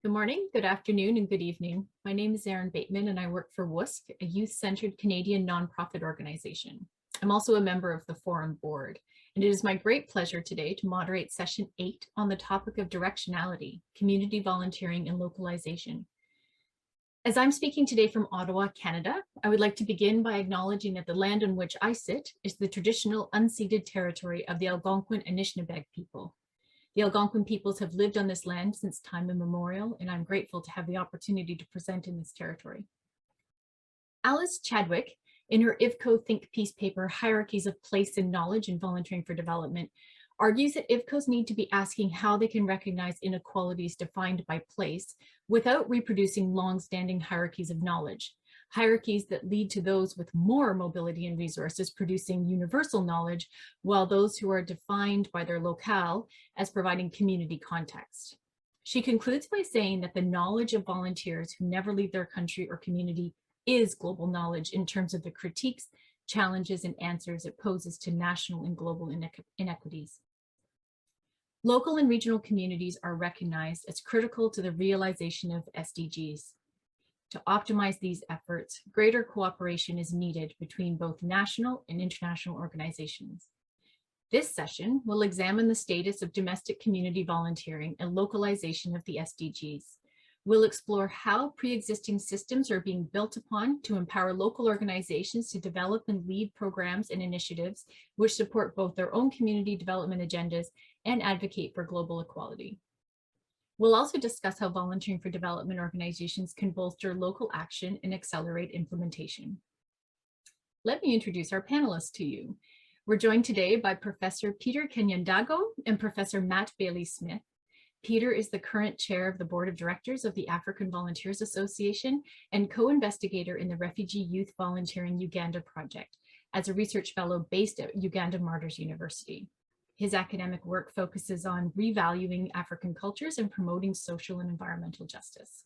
Good morning, good afternoon, and good evening. My name is Erin Bateman, and I work for WUSC, a youth-centered Canadian nonprofit organization. I'm also a member of the Forum Board, and it is my great pleasure today to moderate Session 8 on the topic of directionality, community volunteering, and localization. As I'm speaking today from Ottawa, Canada, I would like to begin by acknowledging that the land on which I sit is the traditional unceded territory of the Algonquin Anishinaabe people. The Algonquin peoples have lived on this land since time immemorial, and I'm grateful to have the opportunity to present in this territory. Alice Chadwick, in her IVCO think piece paper, Hierarchies of Place and Knowledge in Volunteering for Development, argues that IVCOs need to be asking how they can recognize inequalities defined by place without reproducing long-standing hierarchies of knowledge, hierarchies that lead to those with more mobility and resources producing universal knowledge, while those who are defined by their locale as providing community context. She concludes by saying that the knowledge of volunteers who never leave their country or community is global knowledge in terms of the critiques, challenges, and answers it poses to national and global inequities. Local and regional communities are recognized as critical to the realization of SDGs. To optimize these efforts, greater cooperation is needed between both national and international organizations. This session will examine the status of domestic community volunteering and localization of the SDGs. We'll explore how pre-existing systems are being built upon to empower local organizations to develop and lead programs and initiatives which support both their own community development agendas and advocate for global equality. We'll also discuss how volunteering for development organizations can bolster local action and accelerate implementation. Let me introduce our panelists to you. We're joined today by Professor Peter Kanyandago and Professor Matt Baillie-Smith. Peter is the current chair of the board of directors of the African Volunteers Association and co-investigator in the Refugee Youth Volunteering Uganda project as a research fellow based at Uganda Martyrs University. His academic work focuses on revaluing African cultures and promoting social and environmental justice.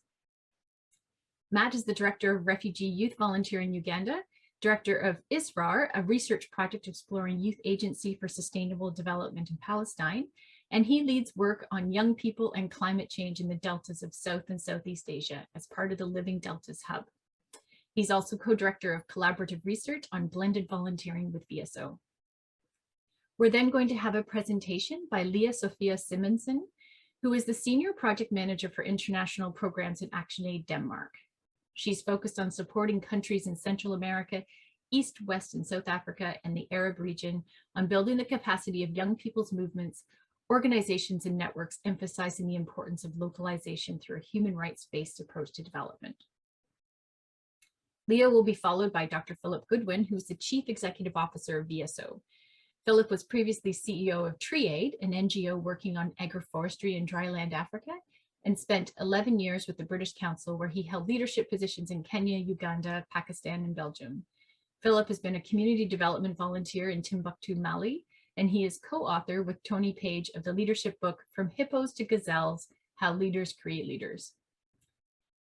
Matt is the director of Refugee Youth Volunteering Uganda, director of ISRAR, a research project exploring youth agency for sustainable development in Palestine, and he leads work on young people and climate change in the deltas of South and Southeast Asia as part of the Living Deltas Hub. He's also co-director of collaborative research on blended volunteering with VSO. We're then going to have a presentation by Sofia Simonsen, who is the Senior Project Manager for International Programs in ActionAid Denmark. She's focused on supporting countries in Central America, East, West, and South Africa, and the Arab region on building the capacity of young people's movements, organizations, and networks, emphasizing the importance of localization through a human rights-based approach to development. Leah will be followed by Dr. Philip Goodwin, who's the Chief Executive Officer of VSO. Philip was previously CEO of TreeAid, an NGO working on agroforestry in dryland Africa, and spent 11 years with the British Council, where he held leadership positions in Kenya, Uganda, Pakistan, and Belgium. Philip has been a community development volunteer in Timbuktu, Mali, and he is co-author with Tony Page of the leadership book, From Hippos to Gazelles, How Leaders Create Leaders.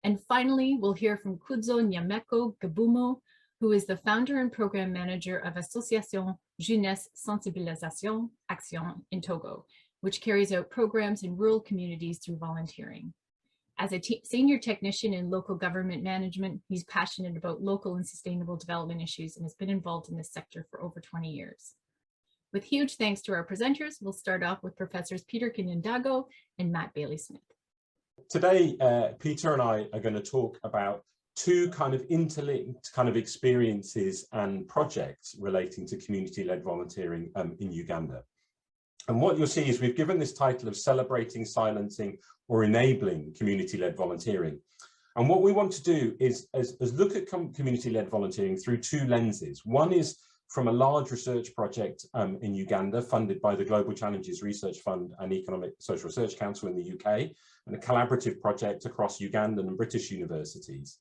And finally, we'll hear from Kudzo Nyameko GBEMOU, who is the founder and program manager of Association Jeunesse Sensibilisation Action in Togo, which carries out programs in rural communities through volunteering. As a senior technician in local government management, he's passionate about local and sustainable development issues and has been involved in this sector for over 20 years. With huge thanks to our presenters, we'll start off with Professors Peter Kanyandago and Matt Baillie-Smith. Today, Peter and I are going to talk about two kind of interlinked kind of experiences and projects relating to community-led volunteering in Uganda. And what you'll see is we've given this title of Celebrating, Silencing, or Enabling Community-Led Volunteering. And what we want to do is look at community-led volunteering through two lenses. One is from a large research project in Uganda, funded by the Global Challenges Research Fund and Economic Social Research Council in the UK, and a collaborative project across Ugandan and British universities.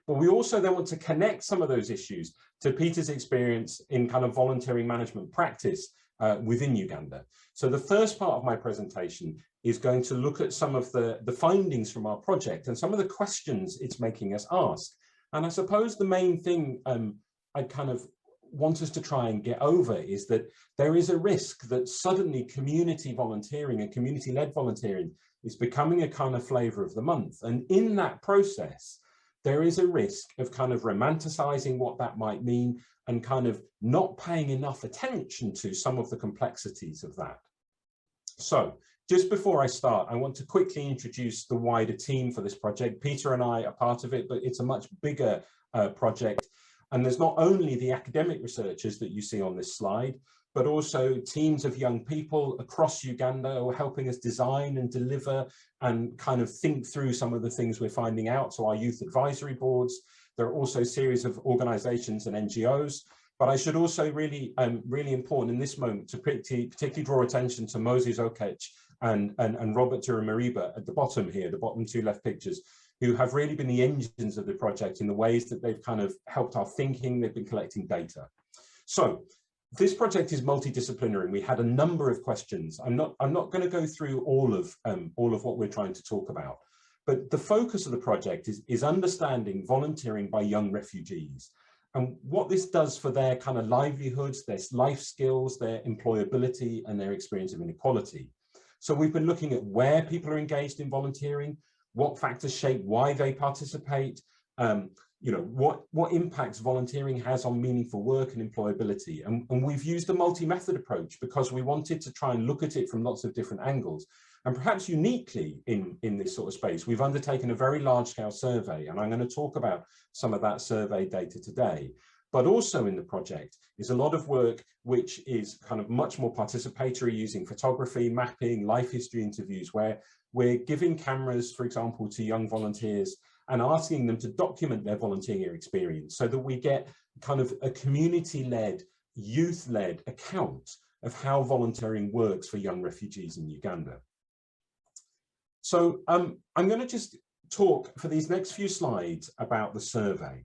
But we also then want to connect some of those issues to Peter's experience in kind of volunteering management practice within Uganda. So the first part of my presentation is going to look at some of the findings from our project and some of the questions it's making us ask. And I suppose the main thing I kind of want us to try and get over is that there is a risk that suddenly community volunteering and community-led volunteering is becoming a kind of flavor of the month. And in that process, there is a risk of kind of romanticizing what that might mean and kind of not paying enough attention to some of the complexities of that. So just before I start, I want to quickly introduce the wider team for this project. Peter and I are part of it, but it's a much bigger project. And there's not only the academic researchers that you see on this slide, but also teams of young people across Uganda who are helping us design and deliver and kind of think through some of the things we're finding out. So our youth advisory boards, there are also a series of organizations and NGOs. But I should also really important in this moment to particularly draw attention to Moses Okech and Robert Turamariba at the bottom here, the bottom two left pictures, who have really been the engines of the project in the ways that they've kind of helped our thinking. They've been collecting data. So this project is multidisciplinary, and we had a number of questions. I'm not going to go through all of what we're trying to talk about, but the focus of the project is understanding volunteering by young refugees and what this does for their kind of livelihoods, their life skills, their employability, and their experience of inequality. So we've been looking at where people are engaged in volunteering, what factors shape why they participate, you know, what impacts volunteering has on meaningful work and employability. And we've used a multi-method approach because we wanted to try and look at it from lots of different angles. And perhaps uniquely in this sort of space, we've undertaken a very large-scale survey, and I'm going to talk about some of that survey data today. But also in the project is a lot of work which is kind of much more participatory, using photography, mapping, life history interviews, where we're giving cameras, for example, to young volunteers and asking them to document their volunteering experience so that we get kind of a community-led, youth-led account of how volunteering works for young refugees in Uganda. So I'm going to just talk for these next few slides about the survey.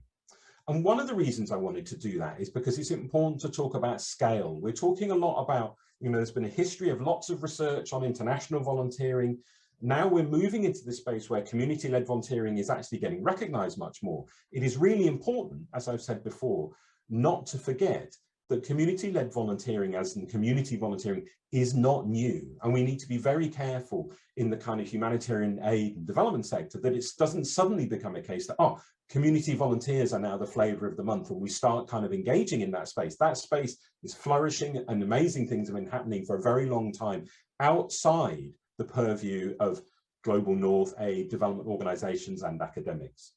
And one of the reasons I wanted to do that is because it's important to talk about scale. We're talking a lot about, you know, there's been a history of lots of research on international volunteering. Now we're moving into the space where community-led volunteering is actually getting recognized much more. It is really important, as I've said before, not to forget that community-led volunteering, as in community volunteering, is not new. And we need to be very careful in the kind of humanitarian aid and development sector that it doesn't suddenly become a case that, oh, community volunteers are now the flavor of the month, and we start kind of engaging in that space. That space is flourishing, and amazing things have been happening for a very long time outside the purview of global North aid, development organizations, and academics.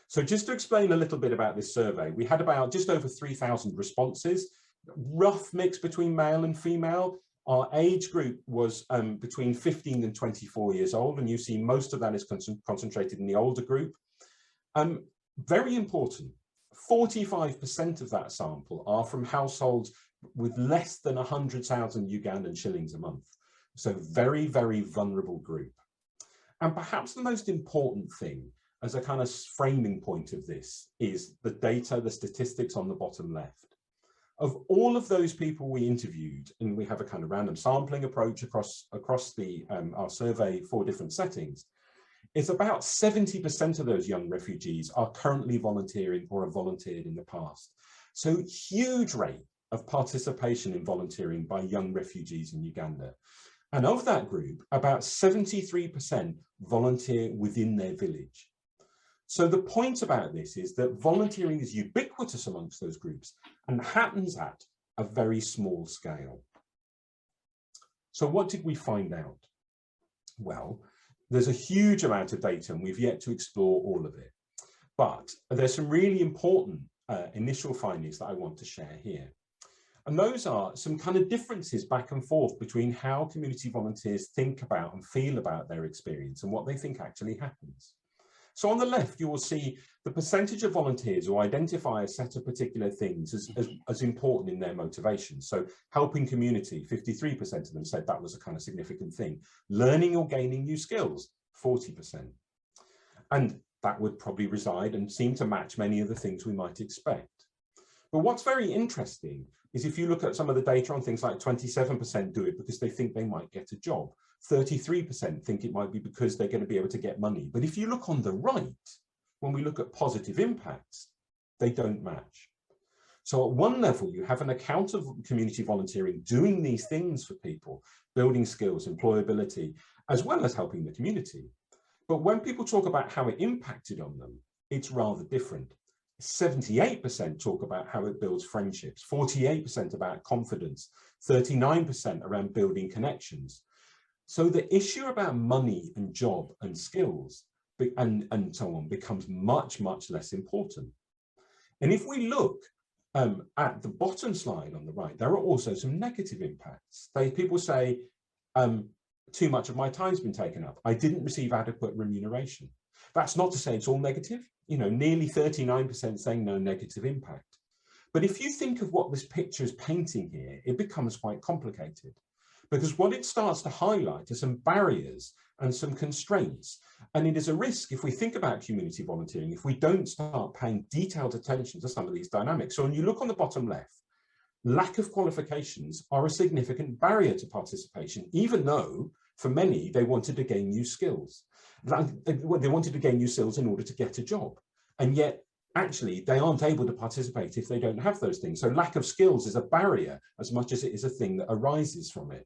So just to explain a little bit about this survey, we had about just over 3,000 responses, rough mix between male and female. Our age group was between 15 and 24 years old, and you see most of that is concentrated in the older group. Very important, 45% of that sample are from households with less than 100,000 Ugandan shillings a month. So very, very vulnerable group. And perhaps the most important thing as a kind of framing point of this is the data, the statistics on the bottom left. Of all of those people we interviewed, and we have a kind of random sampling approach across our survey, 4 different settings, it's about 70% of those young refugees are currently volunteering or have volunteered in the past. So huge rate of participation in volunteering by young refugees in Uganda. And of that group, about 73% volunteer within their village. So the point about this is that volunteering is ubiquitous amongst those groups and happens at a very small scale. So what did we find out? Well, there's a huge amount of data and we've yet to explore all of it. But there's some really important initial findings that I want to share here. And those are some kind of differences back and forth between how community volunteers think about and feel about their experience and what they think actually happens. So on the left, you will see the percentage of volunteers who identify a set of particular things as important in their motivation. So helping community, 53% of them said that was a kind of significant thing. Learning or gaining new skills, 40%. And that would probably reside and seem to match many of the things we might expect. But what's very interesting is if you look at some of the data on things like 27% do it because they think they might get a job. 33% think it might be because they're going to be able to get money. But if you look on the right, when we look at positive impacts, they don't match. So at one level, you have an account of community volunteering doing these things for people, building skills, employability, as well as helping the community. But when people talk about how it impacted on them, it's rather different. 78% talk about how it builds friendships, 48% about confidence, 39% around building connections. So the issue about money and job and skills and so on becomes much, much less important. And if we look at the bottom slide on the right, there are also some negative impacts. People say, too much of my time's been taken up. I didn't receive adequate remuneration. That's not to say it's all negative. You know, nearly 39% saying no negative impact. But if you think of what this picture is painting here, it becomes quite complicated, because what it starts to highlight are some barriers and some constraints. And it is a risk, if we think about community volunteering, if we don't start paying detailed attention to some of these dynamics. So when you look on the bottom left, lack of qualifications are a significant barrier to participation, even though for many, they wanted to gain new skills. They wanted to gain new skills in order to get a job. And yet, actually, they aren't able to participate if they don't have those things. So lack of skills is a barrier as much as it is a thing that arises from it.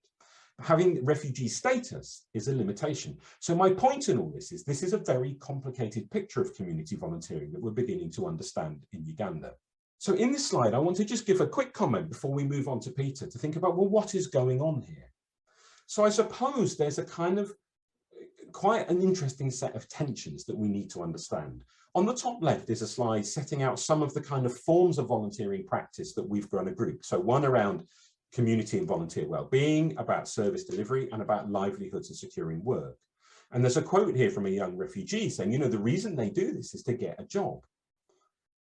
Having refugee status is a limitation. So my point in all this is a very complicated picture of community volunteering that we're beginning to understand in Uganda. So in this slide, I want to just give a quick comment before we move on to Peter to think about, well, what is going on here? So I suppose there's a kind of quite an interesting set of tensions that we need to understand. On the top left is a slide setting out some of the kind of forms of volunteering practice that we've run a group. So one around community and volunteer well-being, about service delivery, and about livelihoods and securing work. And there's a quote here from a young refugee saying, you know, the reason they do this is to get a job.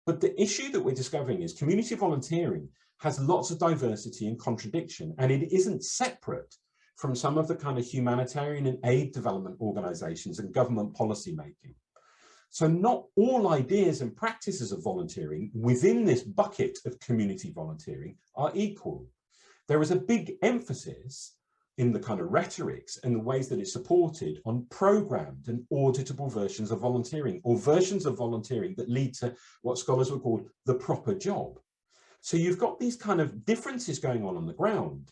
But the issue that we're discovering is community volunteering has lots of diversity and contradiction, and it isn't separate from some of the kind of humanitarian and aid development organizations and government policy making. So not all ideas and practices of volunteering within this bucket of community volunteering are equal. There is a big emphasis in the kind of rhetorics and the ways that it's supported on programmed and auditable versions of volunteering, or versions of volunteering that lead to what scholars would call the proper job. So you've got these kind of differences going on the ground,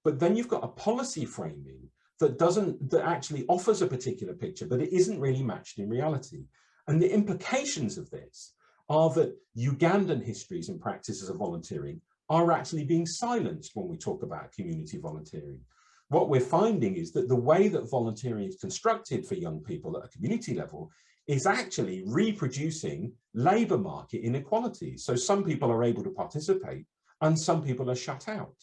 but then you've got a policy framing that actually offers a particular picture, but it isn't really matched in reality. And the implications of this are that Ugandan histories and practices of volunteering are actually being silenced when we talk about community volunteering. What we're finding is that the way that volunteering is constructed for young people at a community level is actually reproducing labour market inequalities. So some people are able to participate and some people are shut out.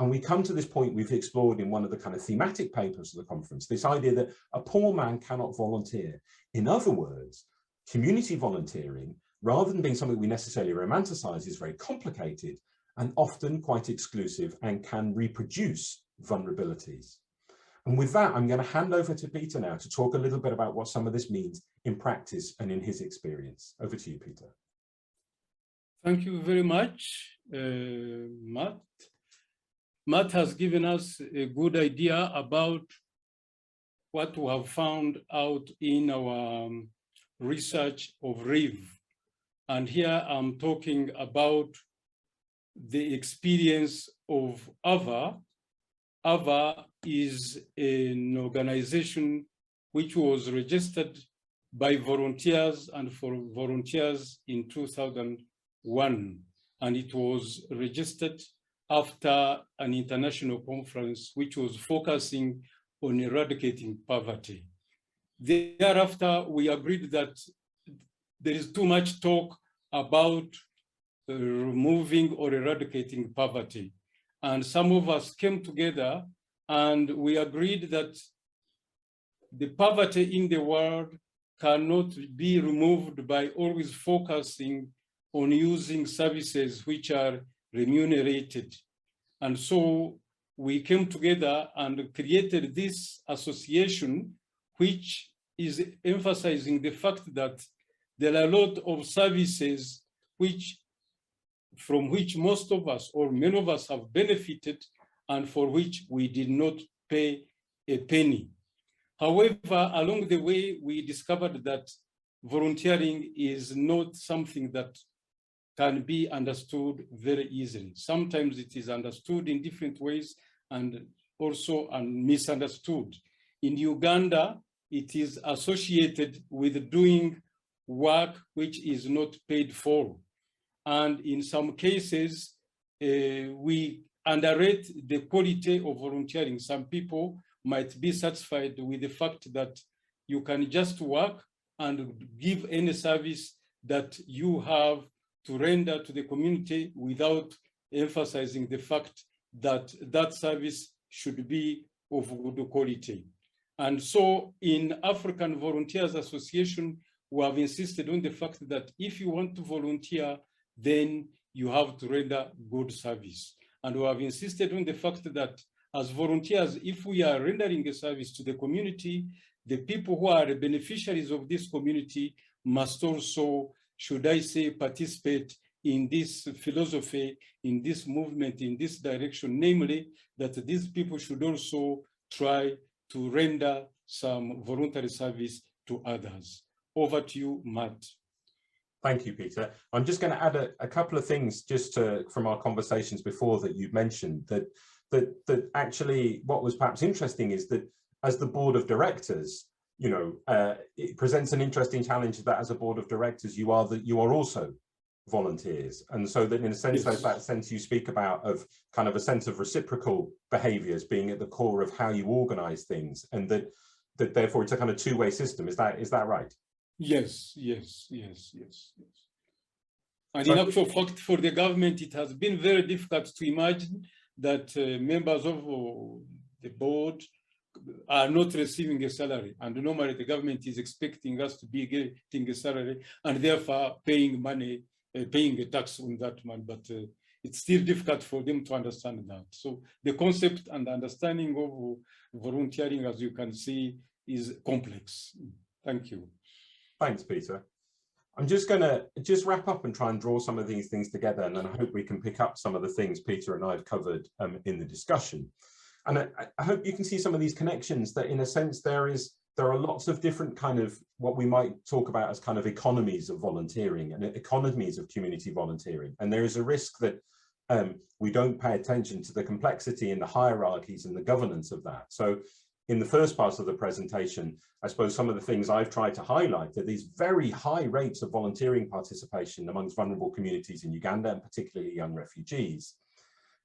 And we come to this point we've explored in one of the kind of thematic papers of the conference, this idea that a poor man cannot volunteer. In other words, community volunteering, rather than being something we necessarily romanticize, is very complicated and often quite exclusive and can reproduce vulnerabilities. And with that, I'm going to hand over to Peter now to talk a little bit about what some of this means in practice and in his experience. Over to you, Peter. Thank you very much, Matt. Matt has given us a good idea about what we have found out in our research of RIV. And here I'm talking about the experience of AVA. AVA is an organization which was registered by volunteers and for volunteers in 2001. And it was registered after an international conference which was focusing on eradicating poverty. Thereafter, we agreed that there is too much talk about removing or eradicating poverty. And some of us came together and we agreed that the poverty in the world cannot be removed by always focusing on using services which are remunerated. And so we came together and created this association, which is emphasizing the fact that there are a lot of services from which most of us or many of us have benefited and for which we did not pay a penny. However, along the way, we discovered that volunteering is not something that can be understood very easily. Sometimes it is understood in different ways and also misunderstood. In Uganda, it is associated with doing work which is not paid for. And in some cases, we underrate the quality of volunteering. Some people might be satisfied with the fact that you can just work and give any service that you have to render to the community without emphasizing the fact that that service should be of good quality. And so in African Volunteers Association, we have insisted on the fact that if you want to volunteer, then you have to render good service. And we have insisted on the fact that as volunteers, if we are rendering a service to the community, the people who are the beneficiaries of this community must also, should I say, participate in this philosophy, in this movement, in this direction, namely that these people should also try to render some voluntary service to others. Over to you, Matt. Thank you, Peter. I'm just going to add a couple of things just from our conversations before that you've mentioned, that actually what was perhaps interesting is that as the board of directors, you know, it presents an interesting challenge that as a board of directors, you are also volunteers. And so that in a sense, Yes. that sense you speak about of kind of a sense of reciprocal behaviors being at the core of how you organize things, and that therefore it's a kind of two-way system. Is that right? Yes. And in actual fact, for the government, it has been very difficult to imagine that members of the board are not receiving a salary. And normally the government is expecting us to be getting a salary and therefore paying money, paying a tax on that money. But it's still difficult for them to understand that. So the concept and understanding of volunteering, as you can see, is complex. Thank you. Thanks, Peter. I'm just going to wrap up and try and draw some of these things together, and then I hope we can pick up some of the things Peter and I have covered in the discussion. And I hope you can see some of these connections, that in a sense there are lots of different kind of what we might talk about as kind of economies of volunteering and economies of community volunteering. And there is a risk that we don't pay attention to the complexity and the hierarchies and the governance of that. So in the first part of the presentation, I suppose some of the things I've tried to highlight are these very high rates of volunteering participation amongst vulnerable communities in Uganda, and particularly young refugees,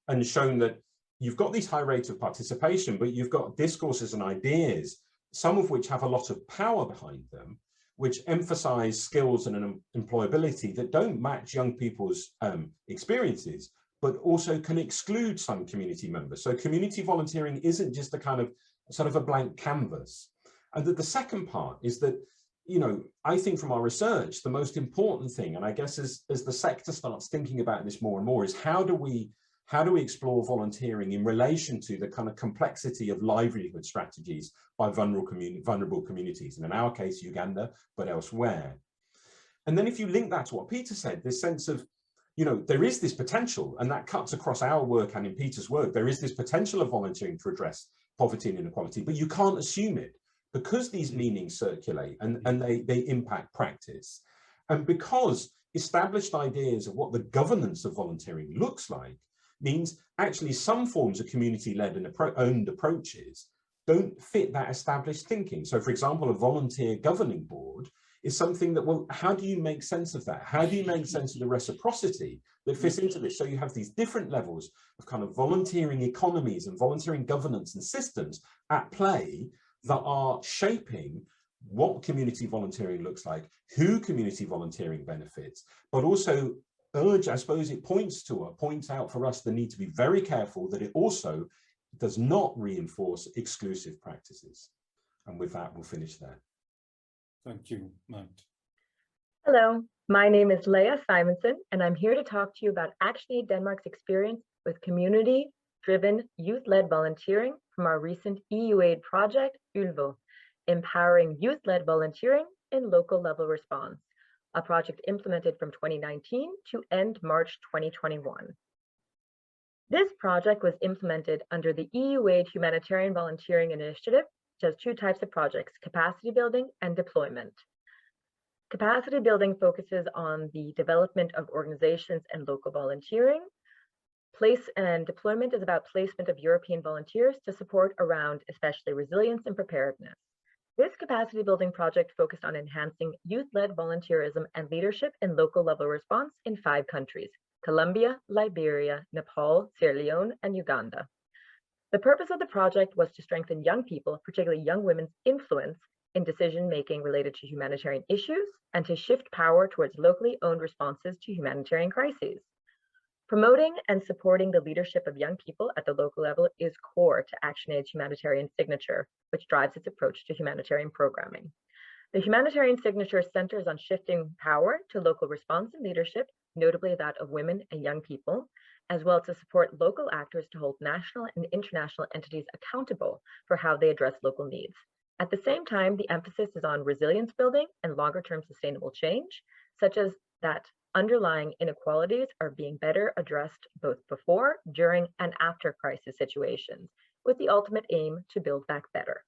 and shown that you've got these high rates of participation, but you've got discourses and ideas, some of which have a lot of power behind them, which emphasize skills and employability that don't match young people's experiences, but also can exclude some community members. So community volunteering isn't just a kind of sort of a blank canvas. And that the second part is that, you know, I think from our research, the most important thing, and I guess as the sector starts thinking about this more and more, is how do we explore volunteering in relation to the kind of complexity of livelihood strategies by vulnerable communities, and in our case, Uganda, but elsewhere. And then if you link that to what Peter said, this sense of, you know, there is this potential, and that cuts across our work and in Peter's work, there is this potential of volunteering to address poverty and inequality, but you can't assume it because these meanings circulate and they impact practice. And because established ideas of what the governance of volunteering looks like means actually some forms of community-led and owned approaches don't fit that established thinking. So for example, a volunteer governing board is something that, well, how do you make sense of that? How do you make sense of the reciprocity that fits into this? So you have these different levels of kind of volunteering economies and volunteering governance and systems at play that are shaping what community volunteering looks like, who community volunteering benefits, but also urge, I suppose it points out for us the need to be very careful that it also does not reinforce exclusive practices. And with that, we'll finish there. Thank you, Matt. Hello, my name is Leah Simonsen, and I'm here to talk to you about ActionAid Denmark's experience with community-driven, youth-led volunteering from our recent EU aid project, ULVO, Empowering Youth-Led Volunteering in Local Level Response, a project implemented from 2019 to end March 2021. This project was implemented under the EU aid Humanitarian Volunteering Initiative, which has two types of projects, capacity building and deployment. Capacity building focuses on the development of organizations and local volunteering. Place and deployment is about placement of European volunteers to support around especially resilience and preparedness. This capacity building project focused on enhancing youth-led volunteerism and leadership in local level response in 5 countries: Colombia, Liberia, Nepal, Sierra Leone, and Uganda. The purpose of the project was to strengthen young people, particularly young women's influence in decision-making related to humanitarian issues and to shift power towards locally owned responses to humanitarian crises. Promoting and supporting the leadership of young people at the local level is core to ActionAid's humanitarian signature, which drives its approach to humanitarian programming. The humanitarian signature centers on shifting power to local response and leadership, notably that of women and young people, as well to support local actors to hold national and international entities accountable for how they address local needs. At the same time, the emphasis is on resilience building and longer-term sustainable change, such as that underlying inequalities are being better addressed both before, during, and after crisis situations, with the ultimate aim to build back better.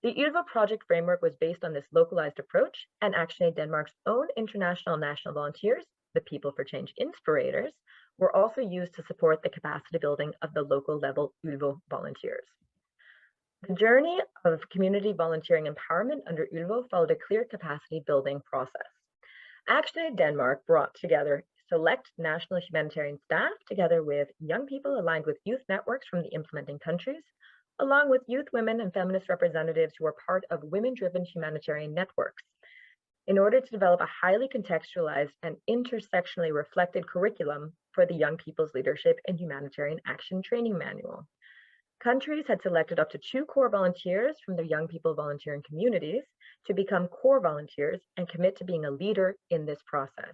The ULVO project framework was based on this localized approach, and ActionAid Denmark's own international and national volunteers, the People for Change Inspirators, were also used to support the capacity building of the local level ULVO volunteers. The journey of community volunteering empowerment under ULVO followed a clear capacity building process. ActionAid Denmark brought together select national humanitarian staff together with young people aligned with youth networks from the implementing countries, along with youth, women, and feminist representatives who are part of women-driven humanitarian networks, in order to develop a highly contextualized and intersectionally reflected curriculum for the Young People's Leadership and Humanitarian Action Training Manual. Countries had selected up to 2 core volunteers from their young people volunteering communities to become core volunteers and commit to being a leader in this process.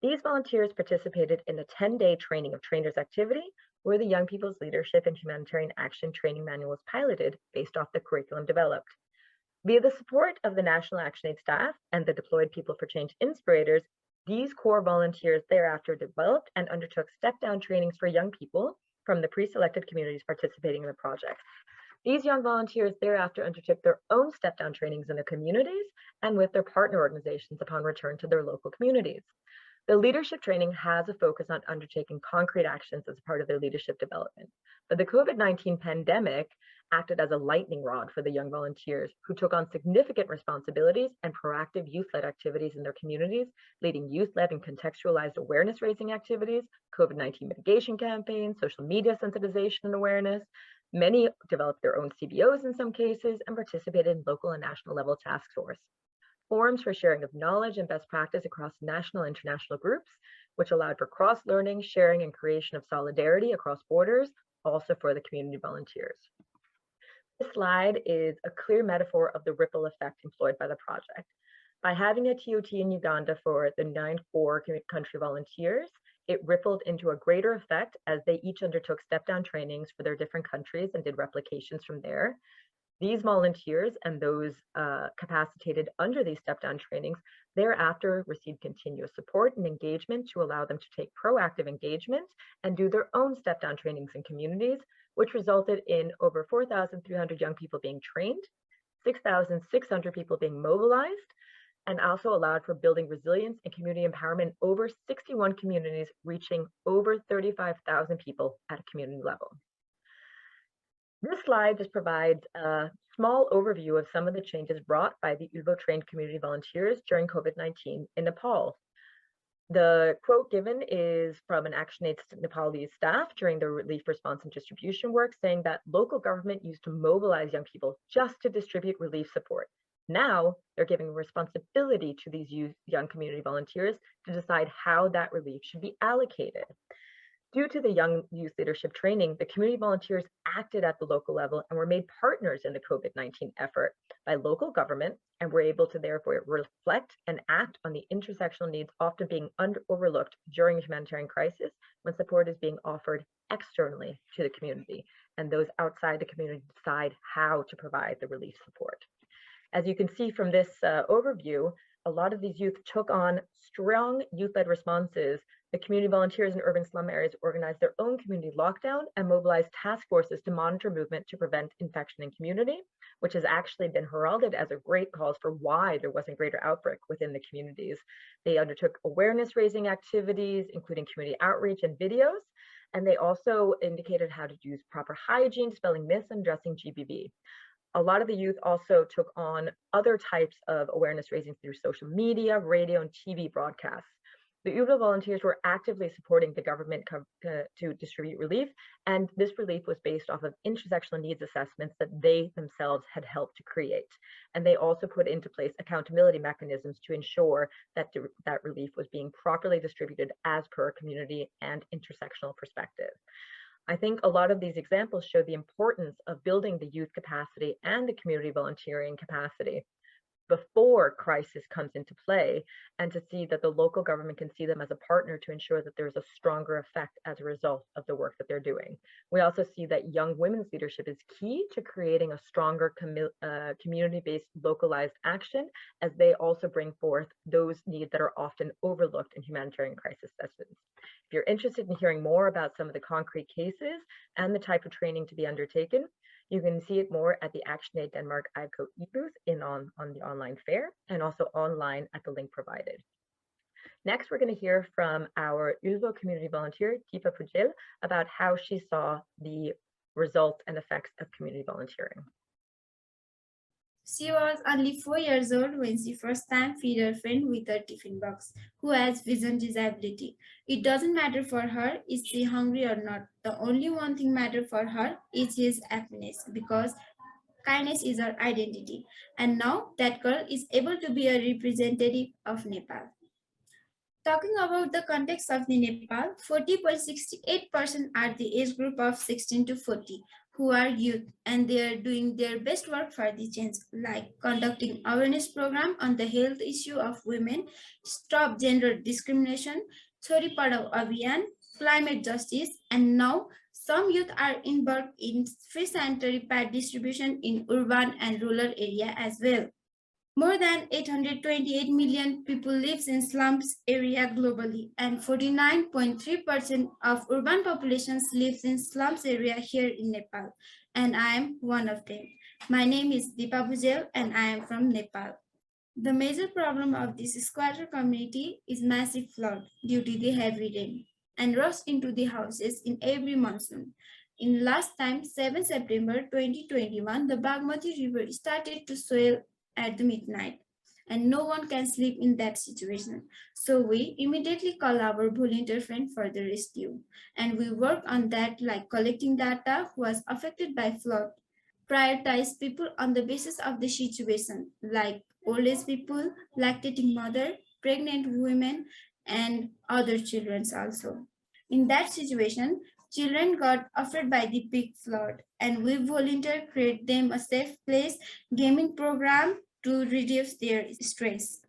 These volunteers participated in a 10-day training of trainers activity where the Young People's Leadership and Humanitarian Action Training Manual was piloted based off the curriculum developed. Via the support of the National ActionAid staff and the deployed People for Change Inspirators, these core volunteers thereafter developed and undertook step-down trainings for young people from the pre-selected communities participating in the project. These young volunteers thereafter undertook their own step-down trainings in their communities and with their partner organizations upon return to their local communities. The leadership training has a focus on undertaking concrete actions as part of their leadership development. But the COVID-19 pandemic acted as a lightning rod for the young volunteers who took on significant responsibilities and proactive youth-led activities in their communities, leading youth-led and contextualized awareness-raising activities, COVID-19 mitigation campaigns, social media sensitization and awareness. Many developed their own CBOs in some cases and participated in local and national level task force. Forums for sharing of knowledge and best practice across national and international groups, which allowed for cross-learning, sharing, and creation of solidarity across borders, also for the community volunteers. This slide is a clear metaphor of the ripple effect employed by the project. By having a TOT in Uganda for the 9 core country volunteers, it rippled into a greater effect as they each undertook step-down trainings for their different countries and did replications from there. These volunteers and those capacitated under these step-down trainings thereafter received continuous support and engagement to allow them to take proactive engagement and do their own step-down trainings in communities, which resulted in over 4,300 young people being trained, 6,600 people being mobilized, and also allowed for building resilience and community empowerment over 61 communities, reaching over 35,000 people at a community level. This slide just provides a small overview of some of the changes brought by the ULVO trained community volunteers during COVID-19 in Nepal. The quote given is from an ActionAid Nepalese staff during the relief response and distribution work, saying that local government used to mobilize young people just to distribute relief support. Now they're giving responsibility to these young community volunteers to decide how that relief should be allocated. Due to the young youth leadership training, the community volunteers acted at the local level and were made partners in the COVID-19 effort by local government and were able to therefore reflect and act on the intersectional needs often being overlooked during a humanitarian crisis when support is being offered externally to the community, and those outside the community decide how to provide the relief support. As you can see from this overview, a lot of these youth took on strong youth-led responses The community volunteers in urban slum areas organized their own community lockdown and mobilized task forces to monitor movement to prevent infection in community, which has actually been heralded as a great cause for why there wasn't greater outbreak within the communities. They undertook awareness raising activities, including community outreach and videos, and they also indicated how to use proper hygiene, dispelling myths, and addressing GBV. A lot of the youth also took on other types of awareness raising through social media, radio, and TV broadcasts. The UVA volunteers were actively supporting the government to distribute relief, and this relief was based off of intersectional needs assessments that they themselves had helped to create. And they also put into place accountability mechanisms to ensure that that relief was being properly distributed as per community and intersectional perspective. I think a lot of these examples show the importance of building the youth capacity and the community volunteering capacity before crisis comes into play, and to see that the local government can see them as a partner to ensure that there's a stronger effect as a result of the work that they're doing. We also see that young women's leadership is key to creating a stronger community-based localized action, as they also bring forth those needs that are often overlooked in humanitarian crisis sessions. If you're interested in hearing more about some of the concrete cases and the type of training to be undertaken, you can see it more at the ActionAid Denmark IVCO e-booth on the online fair, and also online at the link provided. Next, we're going to hear from our UVO community volunteer, Deepa Pujil, about how she saw the results and effects of community volunteering. She was only 4 years old when she first time fed her friend with a tiffin box who has vision disability. It doesn't matter for her is she hungry or not. The only one thing matter for her is his happiness, because kindness is her identity. And now that girl is able to be a representative of Nepal. Talking about the context of the Nepal, 40.68% are the age group of 16 to 40. Who are youth, and they are doing their best work for the change, like conducting awareness program on the health issue of women, stop gender discrimination, Chhori Padhao Abhiyan, climate justice, and now some youth are involved in free sanitary pad distribution in urban and rural area as well. More than 828 million people live in slums area globally, and 49.3% of urban populations lives in slums area here in Nepal, and I am one of them. My name is Deepa Pujil, and I am from Nepal. The major problem of this squatter community is massive flood due to the heavy rain and rush into the houses in every monsoon. In last time, 7 September 2021, the Bagmati River started to swell at the midnight, and no one can sleep in that situation. So we immediately call our volunteer friend for the rescue, and we work on that, like collecting data who was affected by flood, prioritize people on the basis of the situation, like old age people, lactating mother, pregnant women, and other children also. In that situation, children got affected by the big flood, and we volunteer create them a safe place, gaming program to reduce their stress.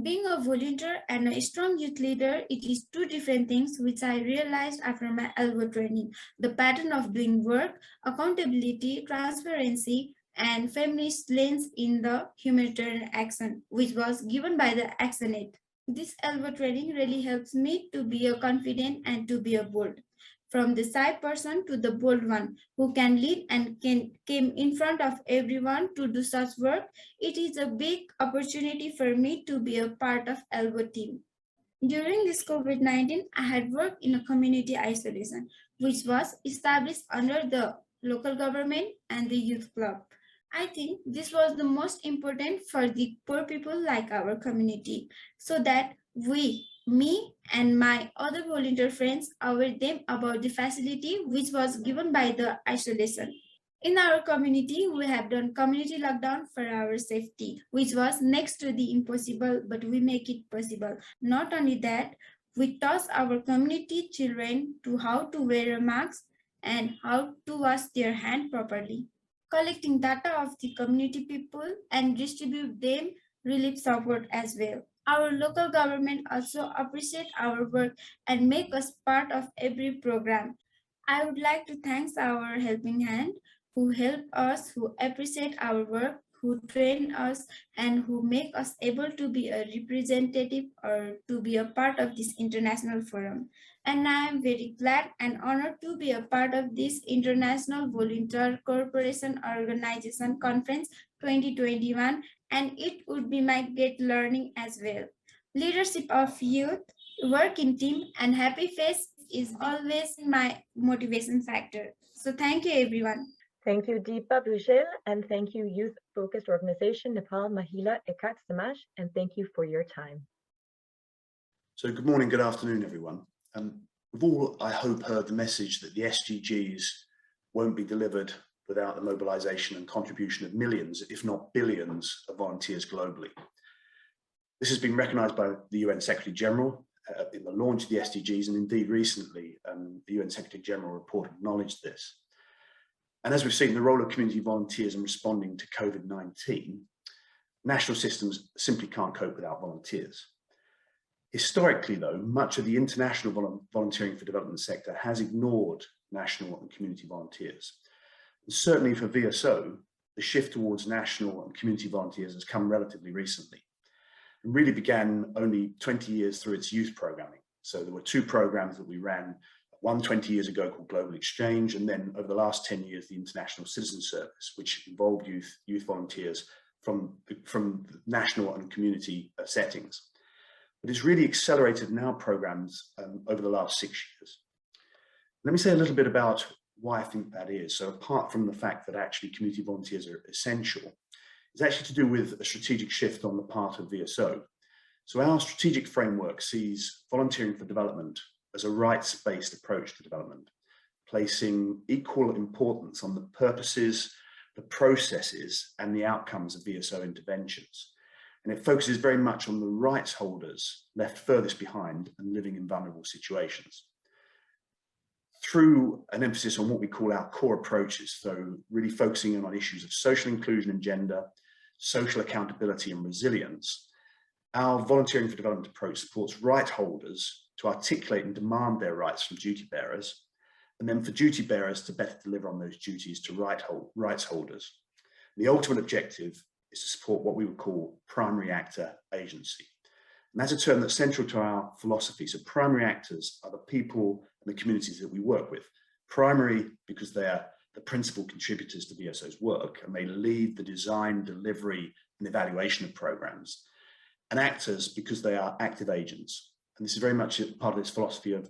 Being a volunteer and a strong youth leader, it is two different things, which I realized after my ELVO training. The pattern of doing work, accountability, transparency, and feminist lens in the humanitarian action, which was given by the ActionAid. This ELVO training really helps me to be a confident and to be a bold. From the shy person to the bold one who can lead and came in front of everyone to do such work, it is a big opportunity for me to be a part of ELVO team. During this COVID-19, I had worked in a community isolation, which was established under the local government and the youth club. I think this was the most important for the poor people like our community, so that me and my other volunteer friends aware them about the facility which was given by the isolation. In our community, we have done community lockdown for our safety, which was next to the impossible, but we make it possible. Not only that, we taught our community children to how to wear a mask and how to wash their hand properly. Collecting data of the community people and distribute them relief support as well. Our local government also appreciate our work and make us part of every program. I would like to thank our helping hand who help us, who appreciate our work, who train us and who make us able to be a representative or to be a part of this international forum. And I am very glad and honored to be a part of this International Volunteer Corporation Organization Conference 2021, and it would be my great learning as well. Leadership of youth, work in team, and happy face is always my motivation factor. So thank you, everyone. Thank you, Deepa Bhujel, and thank you, Youth-Focused Organization Nepal Mahila Ekat Samaj, and thank you for your time. So good morning, good afternoon, everyone. We've all, I hope, heard the message that the SDGs won't be delivered without the mobilization and contribution of millions, if not billions, of volunteers globally. This has been recognized by the UN Secretary General in the launch of the SDGs, and indeed recently the UN Secretary General report acknowledged this. And as we've seen, the role of community volunteers in responding to COVID-19, national systems simply can't cope without volunteers. Historically, though, much of the international volunteering for development sector has ignored national and community volunteers. And certainly for VSO, the shift towards national and community volunteers has come relatively recently and really began only 20 years through its youth programming. So there were two programs that we ran, one 20 years ago called Global Exchange, and then over the last 10 years, the International Citizen Service, which involved youth volunteers from national and community settings. But it's really accelerated in our programs over the last 6 years. Let me say a little bit about why I think that is. So apart from the fact that actually community volunteers are essential, it's actually to do with a strategic shift on the part of VSO. So our strategic framework sees volunteering for development as a rights-based approach to development, placing equal importance on the purposes, the processes, and the outcomes of VSO interventions. And it focuses very much on the rights holders left furthest behind and living in vulnerable situations. Through an emphasis on what we call our core approaches, so really focusing in on issues of social inclusion and gender, social accountability and resilience, our volunteering for development approach supports right holders to articulate and demand their rights from duty bearers, and then for duty bearers to better deliver on those duties to rights holders. The ultimate objective is to support what we would call primary actor agency. And that's a term that's central to our philosophy. So primary actors are the people and the communities that we work with. Primary because they're the principal contributors to VSO's work, and they lead the design, delivery, and evaluation of programs. And actors because they are active agents. And this is very much part of this philosophy of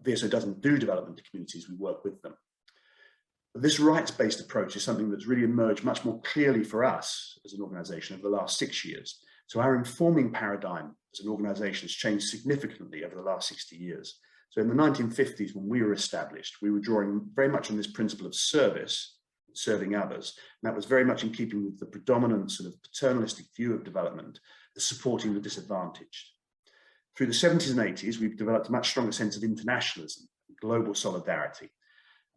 VSO doesn't do development to communities, we work with them. But this rights-based approach is something that's really emerged much more clearly for us as an organization over the last 6 years. So our informing paradigm as an organization has changed significantly over the last 60 years. So in the 1950s, when we were established, we were drawing very much on this principle of service, serving others. And that was very much in keeping with the predominant sort of paternalistic view of development, as supporting the disadvantaged. Through the 70s and 80s, we've developed a much stronger sense of internationalism, global solidarity.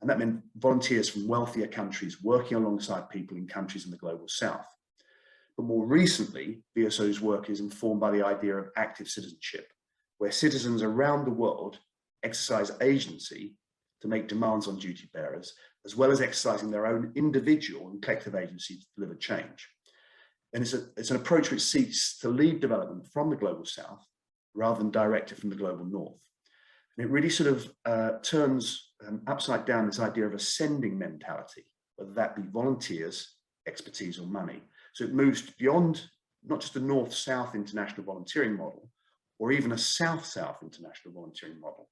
And that meant volunteers from wealthier countries working alongside people in countries in the global south. But more recently, VSO's work is informed by the idea of active citizenship, where citizens around the world exercise agency to make demands on duty bearers, as well as exercising their own individual and collective agency to deliver change. And it's an approach which seeks to lead development from the global south rather than direct it from the global north. And it really sort of turns upside down this idea of a sending mentality, whether that be volunteers, expertise, or money. So it moves beyond not just a north-south international volunteering model, or even a south-south international volunteering model,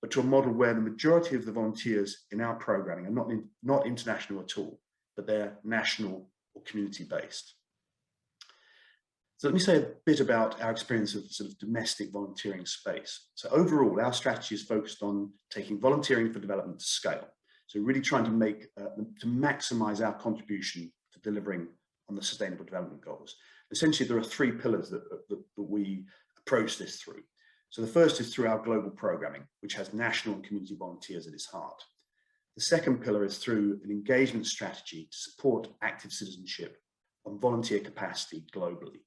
but to a model where the majority of the volunteers in our programming are not international at all, but they're national or community-based. So let me say a bit about our experience of sort of domestic volunteering space. So overall, our strategy is focused on taking volunteering for development to scale. So really trying to maximize our contribution to delivering on the Sustainable Development Goals. Essentially, there are three pillars that we approach this through. So the first is through our global programming, which has national and community volunteers at its heart. The second pillar is through an engagement strategy to support active citizenship on volunteer capacity globally.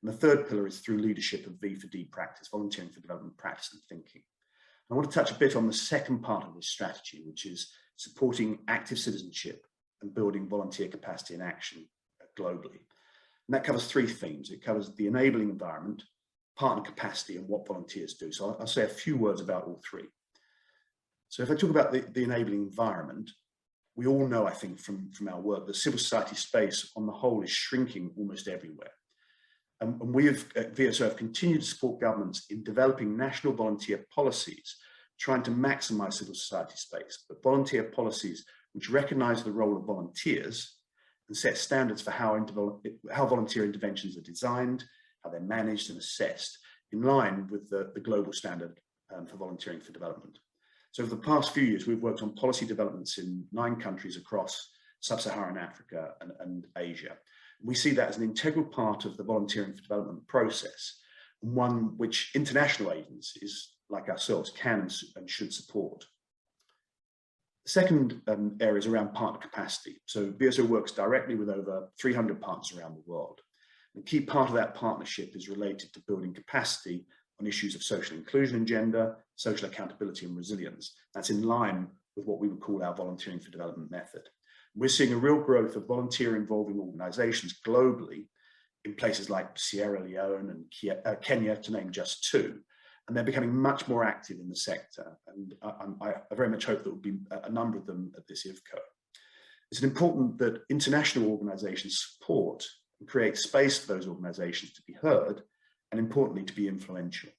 And the third pillar is through leadership of V4D practice, volunteering for development practice and thinking. I want to touch a bit on the second part of this strategy, which is supporting active citizenship and building volunteer capacity and action globally. And that covers three themes. It covers the enabling environment, partner capacity, and what volunteers do. So I'll say a few words about all three. So if I talk about the enabling environment, we all know, I think, from our work, the civil society space on the whole is shrinking almost everywhere. And we at VSO have continued to support governments in developing national volunteer policies, trying to maximize civil society space, but volunteer policies which recognize the role of volunteers and set standards for how volunteer interventions are designed, how they're managed and assessed, in line with the global standard for volunteering for development. So over the past few years, we've worked on policy developments in 9 countries across sub-Saharan Africa and Asia. We see that as an integral part of the volunteering for development process, and one which international agencies like ourselves can and should support. The second area is around partner capacity. So VSO works directly with over 300 partners around the world. A key part of that partnership is related to building capacity on issues of social inclusion and gender, social accountability and resilience. That's in line with what we would call our volunteering for development method. We're seeing a real growth of volunteer involving organizations globally in places like Sierra Leone and Kenya, to name just 2. And they're becoming much more active in the sector. And I very much hope there will be a number of them at this IVCO. It's important that international organizations support and create space for those organizations to be heard, and importantly, to be influential.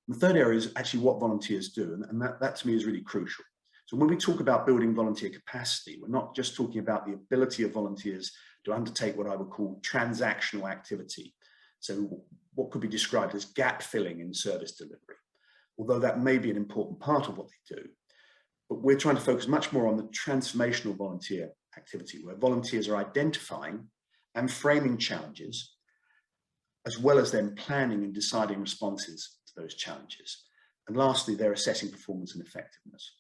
The third area is actually what volunteers do, and that to me is really crucial. So when we talk about building volunteer capacity, we're not just talking about the ability of volunteers to undertake what I would call transactional activity. So what could be described as gap filling in service delivery, although that may be an important part of what they do. But we're trying to focus much more on the transformational volunteer activity, where volunteers are identifying and framing challenges, as well as then planning and deciding responses to those challenges. And lastly, they're assessing performance and effectiveness.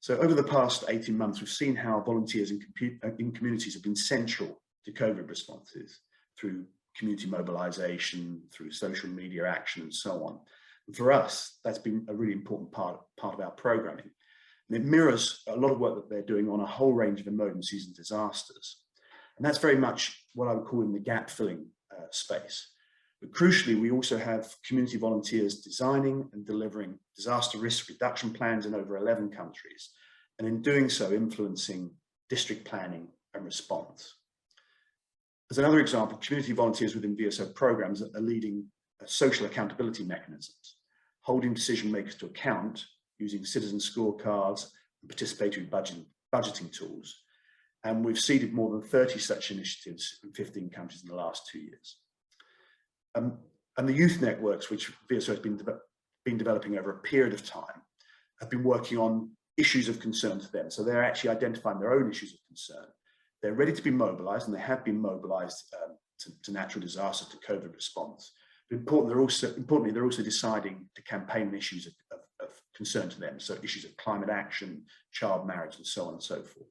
So over the past 18 months, we've seen how volunteers in communities have been central to COVID responses through community mobilization, through social media action, and so on. And for us, that's been a really important part of our programming. And it mirrors a lot of work that they're doing on a whole range of emergencies and disasters. And that's very much what I would call in the gap filling space. But crucially, we also have community volunteers designing and delivering disaster risk reduction plans in over 11 countries, and in doing so, influencing district planning and response. As another example, community volunteers within VSO programs are leading social accountability mechanisms, holding decision makers to account using citizen scorecards and participatory budgeting tools. And we've seeded more than 30 such initiatives in 15 countries in the last 2 years. And the youth networks, which VSO has been developing over a period of time, have been working on issues of concern to them. So they're actually identifying their own issues of concern. They're ready to be mobilized, and they have been mobilized to natural disaster, to COVID response. But importantly, they're also deciding to campaign issues of concern to them. So issues of climate action, child marriage, and so on and so forth.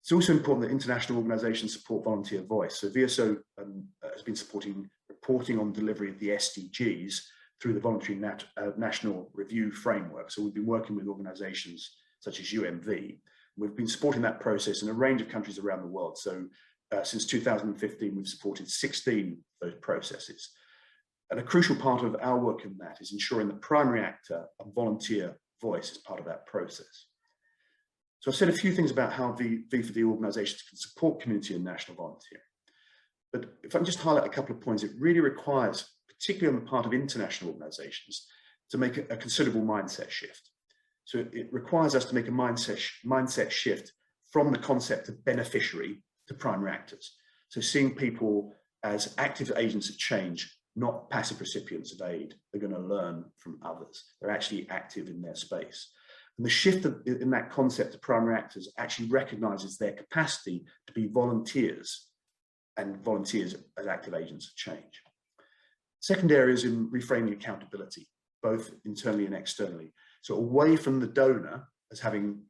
It's also important that international organizations support volunteer voice. So VSO has been supporting reporting on delivery of the SDGs through the Voluntary National Review Framework. So we've been working with organizations such as UMV. We've been supporting that process in a range of countries around the world. So since 2015, we've supported 16 of those processes. And a crucial part of our work in that is ensuring the primary actor and volunteer voice is part of that process. So I've said a few things about how V4D organizations can support community and national volunteering. But if I can just highlight a couple of points, it really requires, particularly on the part of international organizations, to make a considerable mindset shift. So it requires us to make a mindset shift from the concept of beneficiary to primary actors. So seeing people as active agents of change, not passive recipients of aid. They're going to learn from others. They're actually active in their space. And the shift in that concept of primary actors actually recognizes their capacity to be volunteers, and volunteers as active agents of change. Second area is in reframing accountability, both internally and externally. So away from the donor as having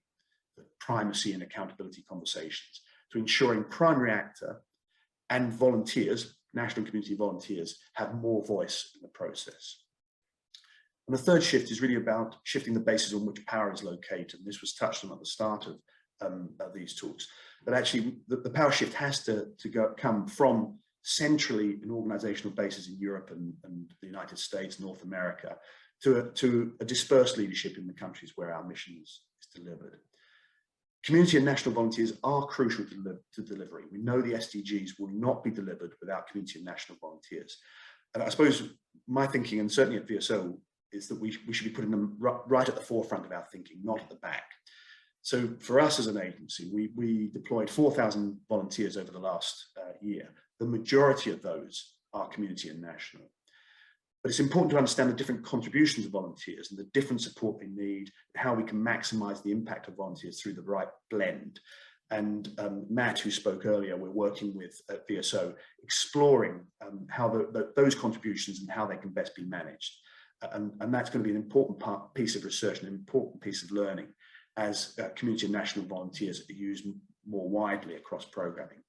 the primacy in accountability conversations, to ensuring primary actor and volunteers, national community volunteers, have more voice in the process. And the third shift is really about shifting the basis on which power is located. And this was touched on at the start of these talks. but actually the power shift has to come from centrally in organizational bases in Europe and the United States, North America, to a dispersed leadership in the countries where our mission is delivered. Community and national volunteers are crucial to delivery. We know the SDGs will not be delivered without community and national volunteers. And I suppose my thinking, and certainly at VSO, is that we should be putting them right at the forefront of our thinking, not at the back. So for us as an agency, we deployed 4,000 volunteers over the last year. The majority of those are community and national. But it's important to understand the different contributions of volunteers and the different support they need, and how we can maximize the impact of volunteers through the right blend. And Matt, who spoke earlier, we're working with at VSO, exploring how those contributions and how they can best be managed. And that's going to be an important piece of research and an important piece of learning as community and national volunteers are used more widely across programming.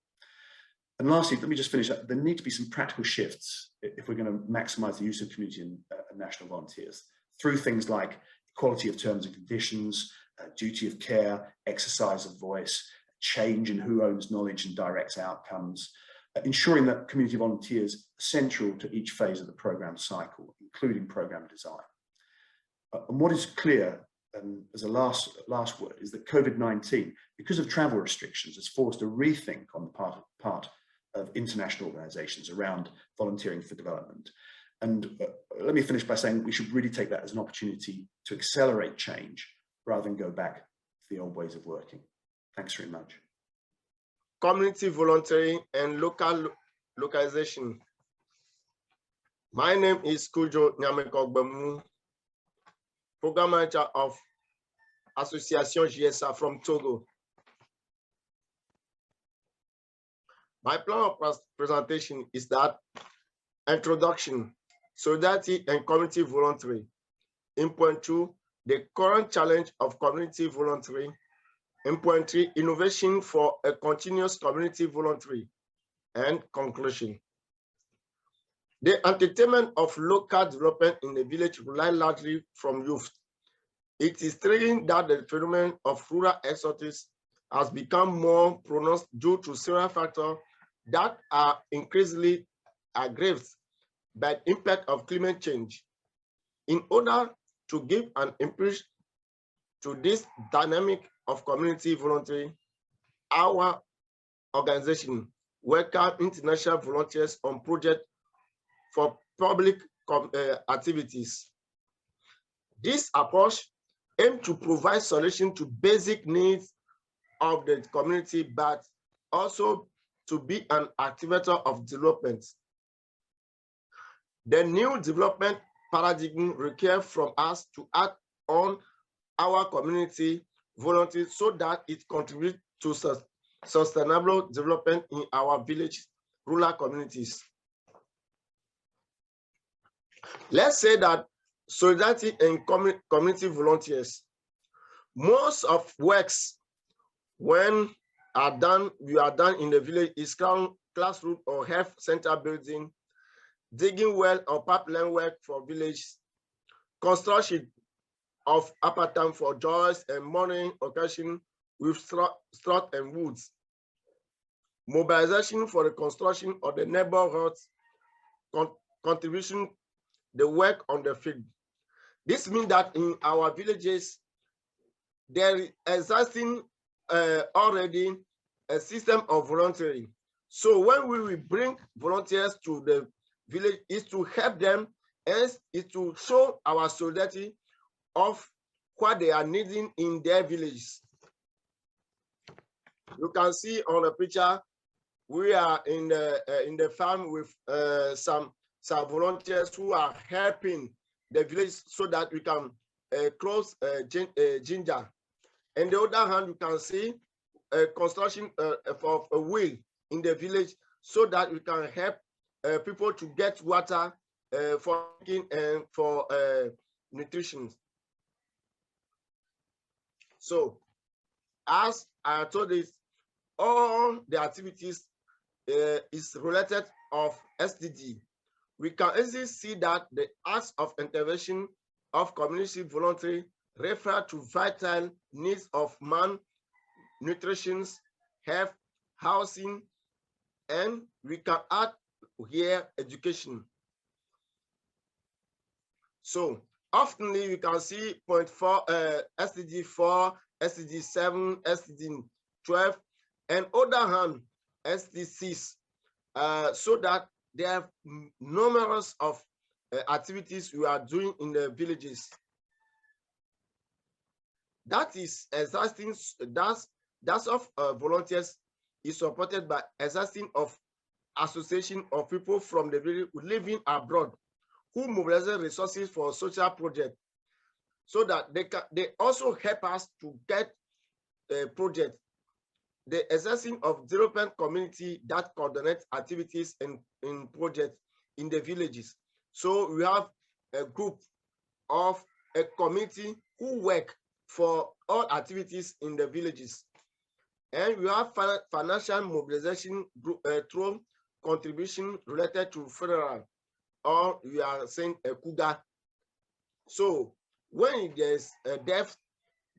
And lastly, let me just finish up. There need to be some practical shifts if we're going to maximize the use of community and national volunteers through things like equality of terms and conditions, duty of care, exercise of voice, change in who owns knowledge and directs outcomes, ensuring that community volunteers are central to each phase of the program cycle, including program design. And what is clear, as a last word, is that COVID-19, because of travel restrictions, has forced a rethink on the part of international organizations around volunteering for development. And let me finish by saying we should really take that as an opportunity to accelerate change rather than go back to the old ways of working. Thanks very much. Community volunteering and localization. My name is Kudzo Nyameko, GBEMOU, Program Manager of Association GSA from Togo. My plan of presentation is that introduction, solidarity and community volunteering. In point 2, the current challenge of community volunteering. In point 3, innovation for a continuous community volunteering. And conclusion. The entertainment of local development in the village relies largely from youth. It is striking that the phenomenon of rural exodus has become more pronounced due to several factors that are increasingly aggravated by the impact of climate change. In order to give an impulse to this dynamic of community volunteering, our organization welcomes international volunteers on projects for public activities. This approach aims to provide solutions to basic needs of the community, but also to be an activator of development. The new development paradigm requires from us to act on our community volunteers so that it contributes to sustainable development in our village rural communities. Let's say that solidarity and community volunteers. Most of works when we are done in the village is classroom or health center building, digging well or pipeline work for village, construction of apartment for joys and morning occasion with straw and woods, mobilization for the construction of the neighborhood, contribution the work on the field. This means that in our villages, there is existing already a system of volunteering. So when we will bring volunteers to the village, is to help them and is to show our solidarity of what they are needing in their villages. You can see on the picture, we are in the farm with some volunteers who are helping the village so that we can close ginger. And the other hand, you can see construction of a well in the village so that we can help people to get water for drinking and for nutrition. So, as I told you, all the activities is related of SDG. We can easily see that the acts of intervention of community voluntary refer to vital needs of man, nutrition, health, housing, and we can add here education. So often we can see point 4, SDG 4, SDG 7, SDG 12, and other hand SDGs, so that there are numerous of activities we are doing in the villages. That is existing. That's of volunteers is supported by existing of association of people from the village living abroad who mobilize resources for social projects, so that they also help us to get a project. The existing of development community that coordinates activities in projects in the villages. So we have a group of a committee who work for all activities in the villages. And we have financial mobilization group, through contribution related to federal, or we are saying a Kuda. So when there's a death,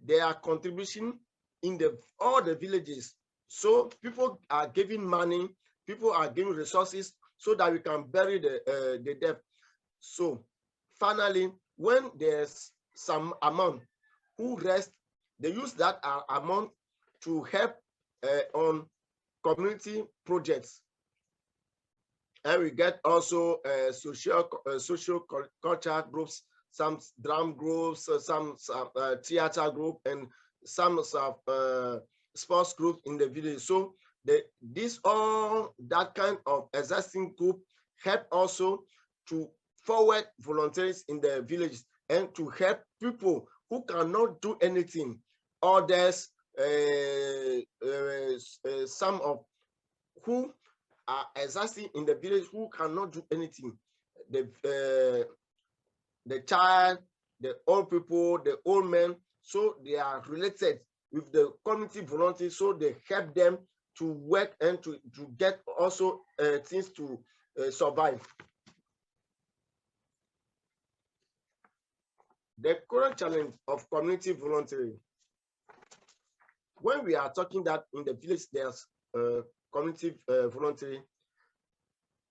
there are contribution in all the villages. So people are giving money, people are giving resources so that we can bury the death. So finally, when there's some amount who rest, they use that amount to help on community projects. And we get also social culture groups, some drum groups, some theater group, and some sports group in the village. So this all that kind of existing group help also to forward volunteers in the village and to help people who cannot do anything. Others, some of who are existing in the village who cannot do anything. The child, the old people, the old men, so they are related with the community volunteers, so they help them to work and to get also things to survive. The current challenge of community volunteering. When we are talking that in the village there's community volunteering,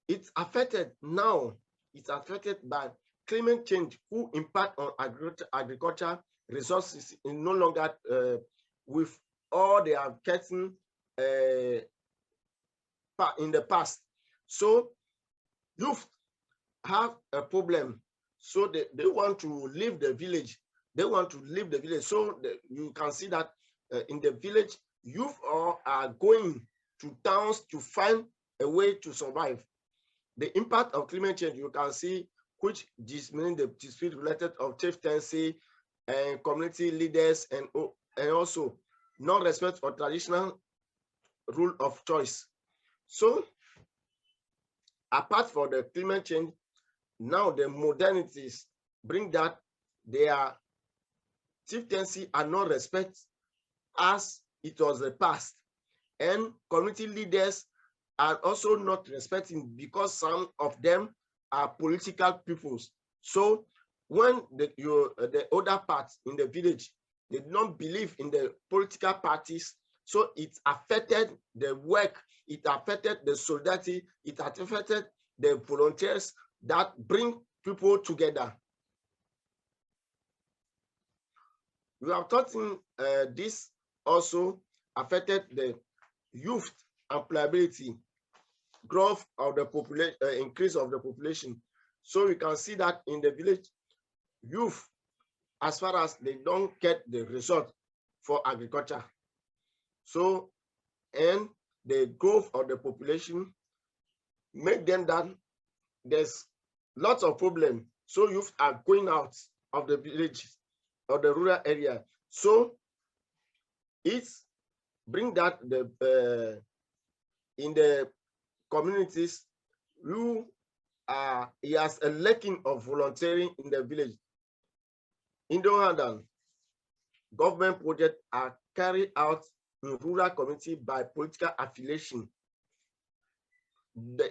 it's affected now. It's affected by climate change, who impact on agriculture resources in no longer with all they are getting in the past. So youth have a problem. So they want to leave the village. They want to leave the village. So you can see that in the village, youth are going to towns to find a way to survive. The impact of climate change, you can see, which is meaning the dispute related of chieftaincy and community leaders, and also non-respect for traditional rule of choice. So apart from the climate change, now the modernities bring that their chieftaincy are not respect as it was the past, and community leaders are also not respecting because some of them are political peoples. So when the other parts in the village, they don't believe in the political parties, so it affected the work, it affected the solidarity, it affected the volunteers that bring people together. We are talking this also affected the youth employability, growth of the population, increase of the population. So we can see that in the village, youth, as far as they don't get the result for agriculture. So, and the growth of the population make them that there's lots of problems. So youth are going out of the villages or the rural area. So it's bring that in the communities, he has a lacking of volunteering in the village. In the other hand, government projects are carried out in rural community by political affiliation.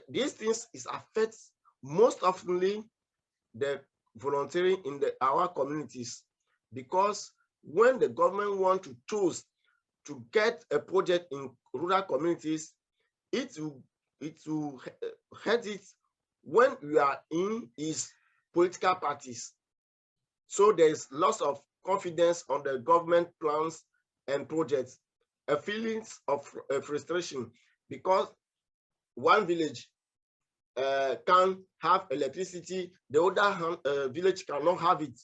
These things affects most oftenly the volunteering in our communities, because when the government want to choose to get a project in rural communities, it will hurt it when we are in is political parties. So there is loss of confidence on the government plans and projects, a feelings of frustration because one village can have electricity, the other village cannot have it.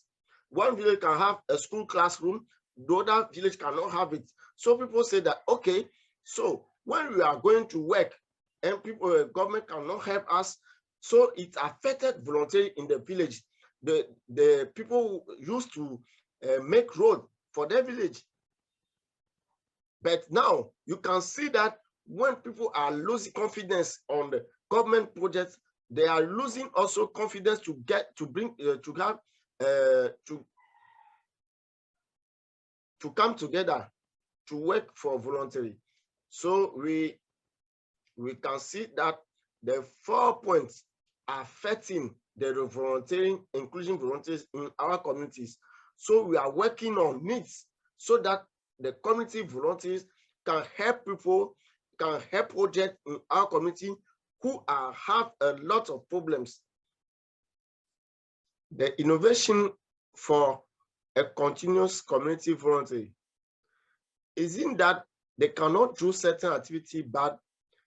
One village can have a school classroom, the other village cannot have it. So people say that, okay, so when we are going to work and people, government cannot help us, so it affected volunteering in the village. The people used to make road for their village. But now you can see that when people are losing confidence on the government projects, they are losing also confidence to come together to work for voluntary. So we can see that the 4 points affecting the volunteering, including volunteers in our communities. So we are working on needs so that the community volunteers can help people, can help projects in our community who have a lot of problems. The innovation for a continuous community voluntary is in that they cannot do certain activity, but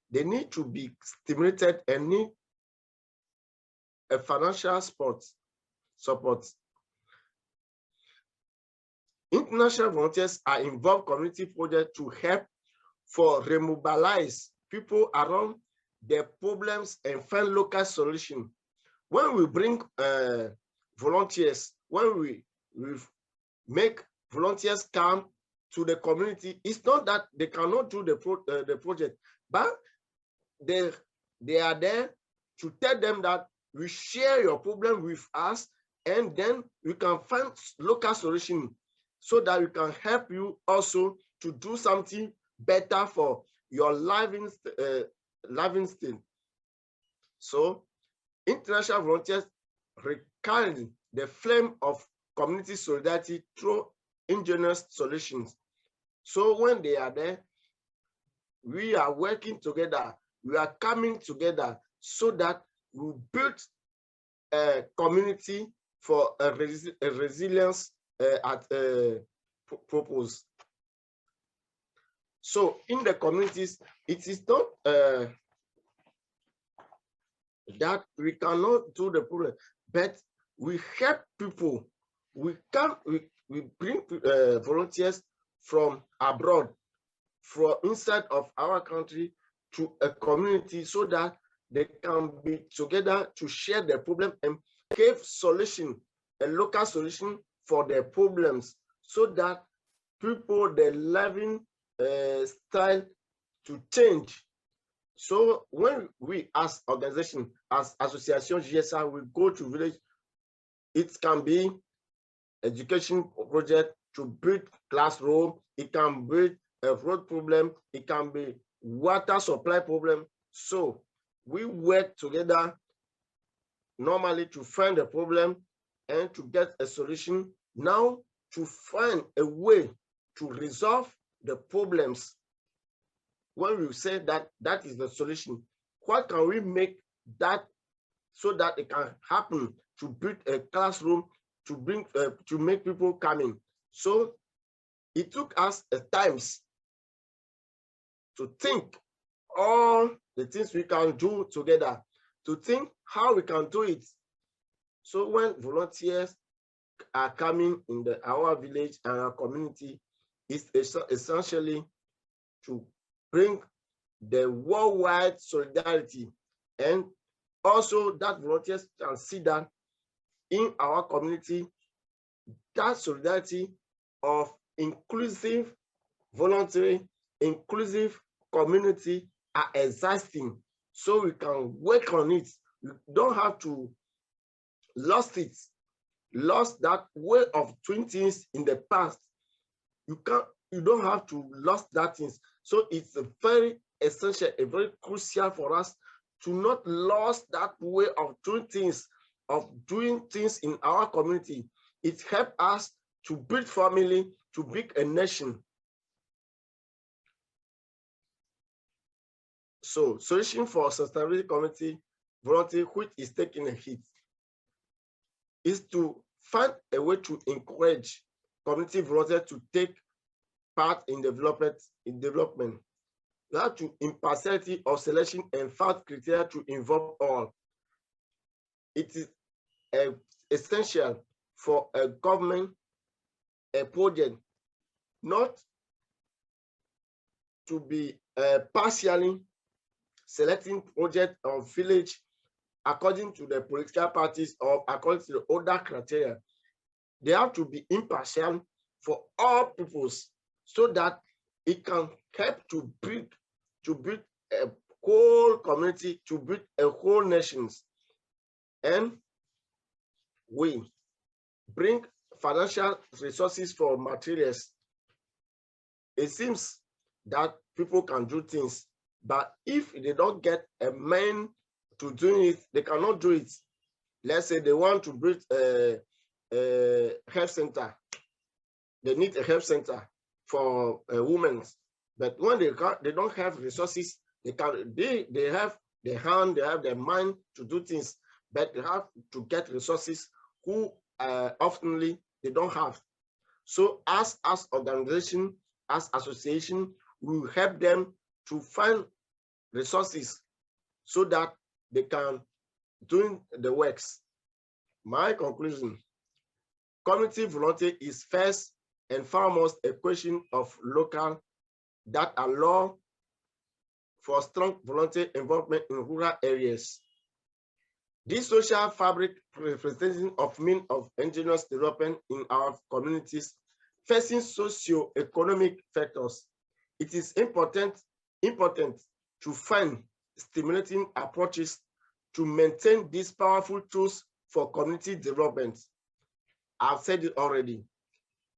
they need to be stimulated and need a financial support. International volunteers are involved community projects to help for remobilize people around their problems and find local solution. When we bring volunteers, when we make volunteers come to the community, it's not that they cannot do the project, but they are there to tell them that we share your problem with us, and then we can find local solution so that we can help you also to do something better for your living style. So international volunteers rekindle the flame of community solidarity through ingenious solutions. So when they are there, we are working together, we are coming together so that we build a community for a resilience purpose. So in the communities, it is not that we cannot do the problem, but we help people. We bring volunteers from abroad, from inside of our country to a community so that they can be together to share their problem and give solution, a local solution for their problems, so that people, their living style to change. So when we as organization, as association GSR, we go to village, it can be education project to build classroom, it can build a road problem, it can be water supply problem. So we work together normally to find a problem and to get a solution. Now to find a way to resolve the problems. When we say that that is the solution, what can we make that so that it can happen, to build a classroom, to bring to make people come in? So it took us times to think all the things we can do together, to think how we can do it. So when volunteers are coming in our village and our community, it's essentially to bring the worldwide solidarity, and also that volunteers can see that in our community, that solidarity of inclusive voluntary, inclusive community are existing, so we can work on it. You don't have to lost that way of doing things in the past. You don't have to lost that things. So it's a very essential, a very crucial for us to not lose that way of doing things in our community. It helps us to build family, to build a nation. So solution for sustainability community volunteering, which is taking a hit, is to find a way to encourage community volunteers to take part in development. You have to impartiality of selection and fact criteria to involve all. It is essential for a government, a project, not to be partially selecting project or village according to the political parties or according to the other criteria. They have to be impartial for all peoples so that it can help to build a whole community, to build a whole nations. And we bring financial resources for materials. It seems that people can do things, but if they don't get a man to do it, they cannot do it. Let's say they want to build a health center. They need a health center for women, but when they don't have resources, they have the hand, they have the mind to do things, but they have to get resources who oftenly they don't have. So as organization, as association, we will help them to find resources so that they can do the works. My conclusion, community volunteer is first and foremost a question of local that allow for strong volunteer involvement in rural areas. This social fabric representation of means of indigenous development in our communities facing socio-economic factors. It is important to find stimulating approaches to maintain these powerful tools for community development. I've said it already,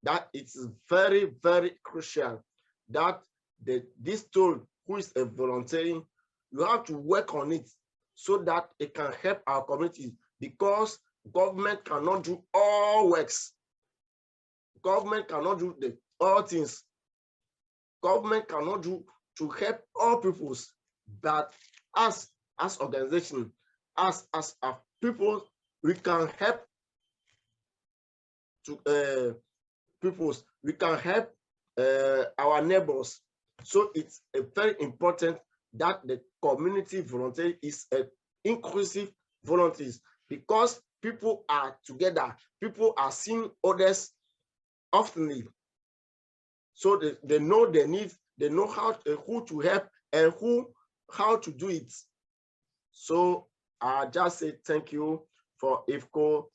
that it's very, very crucial that this tool, who is a volunteering, you have to work on it so that it can help our community, because government cannot do all works. Government cannot do all things. Government cannot do to help all peoples, but as organization, as people, we can help to peoples. We can help our neighbors. So it's very important that the community volunteer is inclusive volunteers, because people are together, people are seeing others oftenly. So they know their needs, they know who to help and how to do it. So I just say thank you for IVCO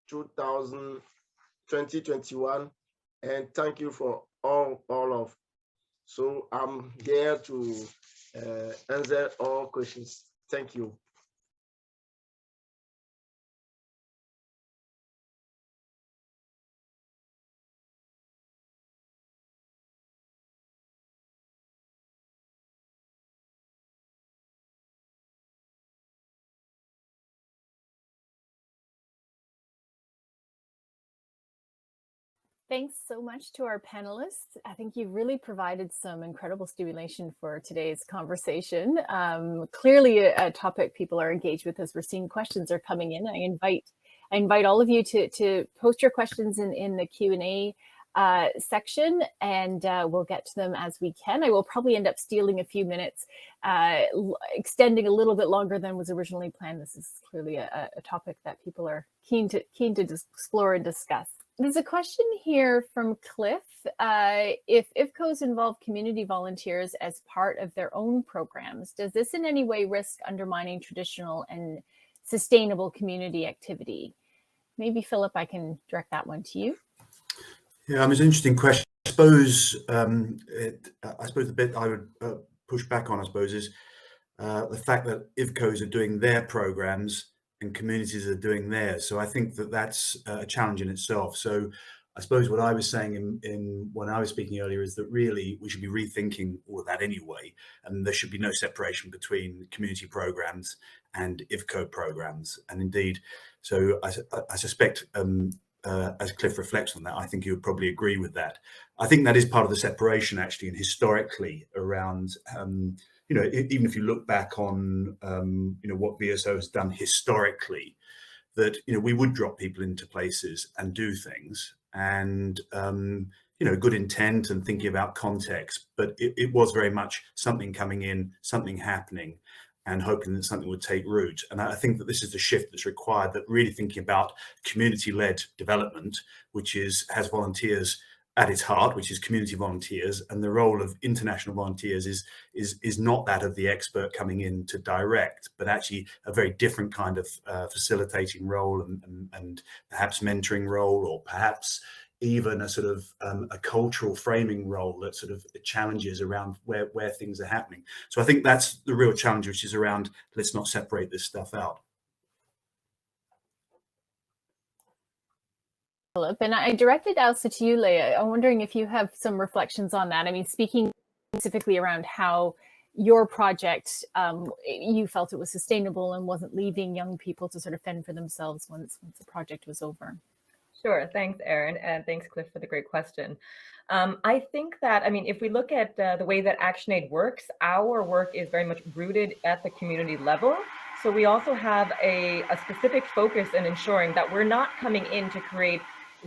2021, and thank you for all of. So I'm here to answer all questions. Thank you. Thanks so much to our panelists. I think you've really provided some incredible stimulation for today's conversation. Clearly a topic people are engaged with as we're seeing questions are coming in. I invite all of you to post your questions in the Q&A section, and we'll get to them as we can. I will probably end up stealing a few minutes, extending a little bit longer than was originally planned. This is clearly a topic that people are keen to explore and discuss. There's a question here from Cliff. If IVCOs involve community volunteers as part of their own programs, does this in any way risk undermining traditional and sustainable community activity? Maybe Philip, I can direct that one to you. Yeah, it's an interesting question. I suppose the bit I would push back on, I suppose, is the fact that IVCOs are doing their programs and communities are doing theirs. So I think that that's a challenge in itself. So I suppose what I was saying when I was speaking earlier is that really we should be rethinking all of that anyway, and there should be no separation between community programs and IVCO programs. And indeed, so I suspect as Cliff reflects on that, I think you would probably agree with that. I think that is part of the separation actually, and historically around you know, even if you look back on, you know, what VSO has done historically, that, you know, we would drop people into places and do things, and, you know, good intent and thinking about context, but it was very much something coming in, something happening, and hoping that something would take root. And I think that this is the shift that's required, that really thinking about community-led development, which has volunteers at its heart, which is community volunteers, and the role of international volunteers is not that of the expert coming in to direct, but actually a very different kind of facilitating role and perhaps mentoring role, or perhaps even a sort of a cultural framing role that sort of challenges around where things are happening. So I think that's the real challenge, which is around, let's not separate this stuff out. Philip, and I directed also to you, Leah. I'm wondering if you have some reflections on that. I mean, speaking specifically around how your project, you felt it was sustainable and wasn't leaving young people to sort of fend for themselves once the project was over. Sure. Thanks, Erin. And thanks, Cliff, for the great question. I think that, I mean, if we look at the way that ActionAid works, our work is very much rooted at the community level. So we also have a specific focus in ensuring that we're not coming in to create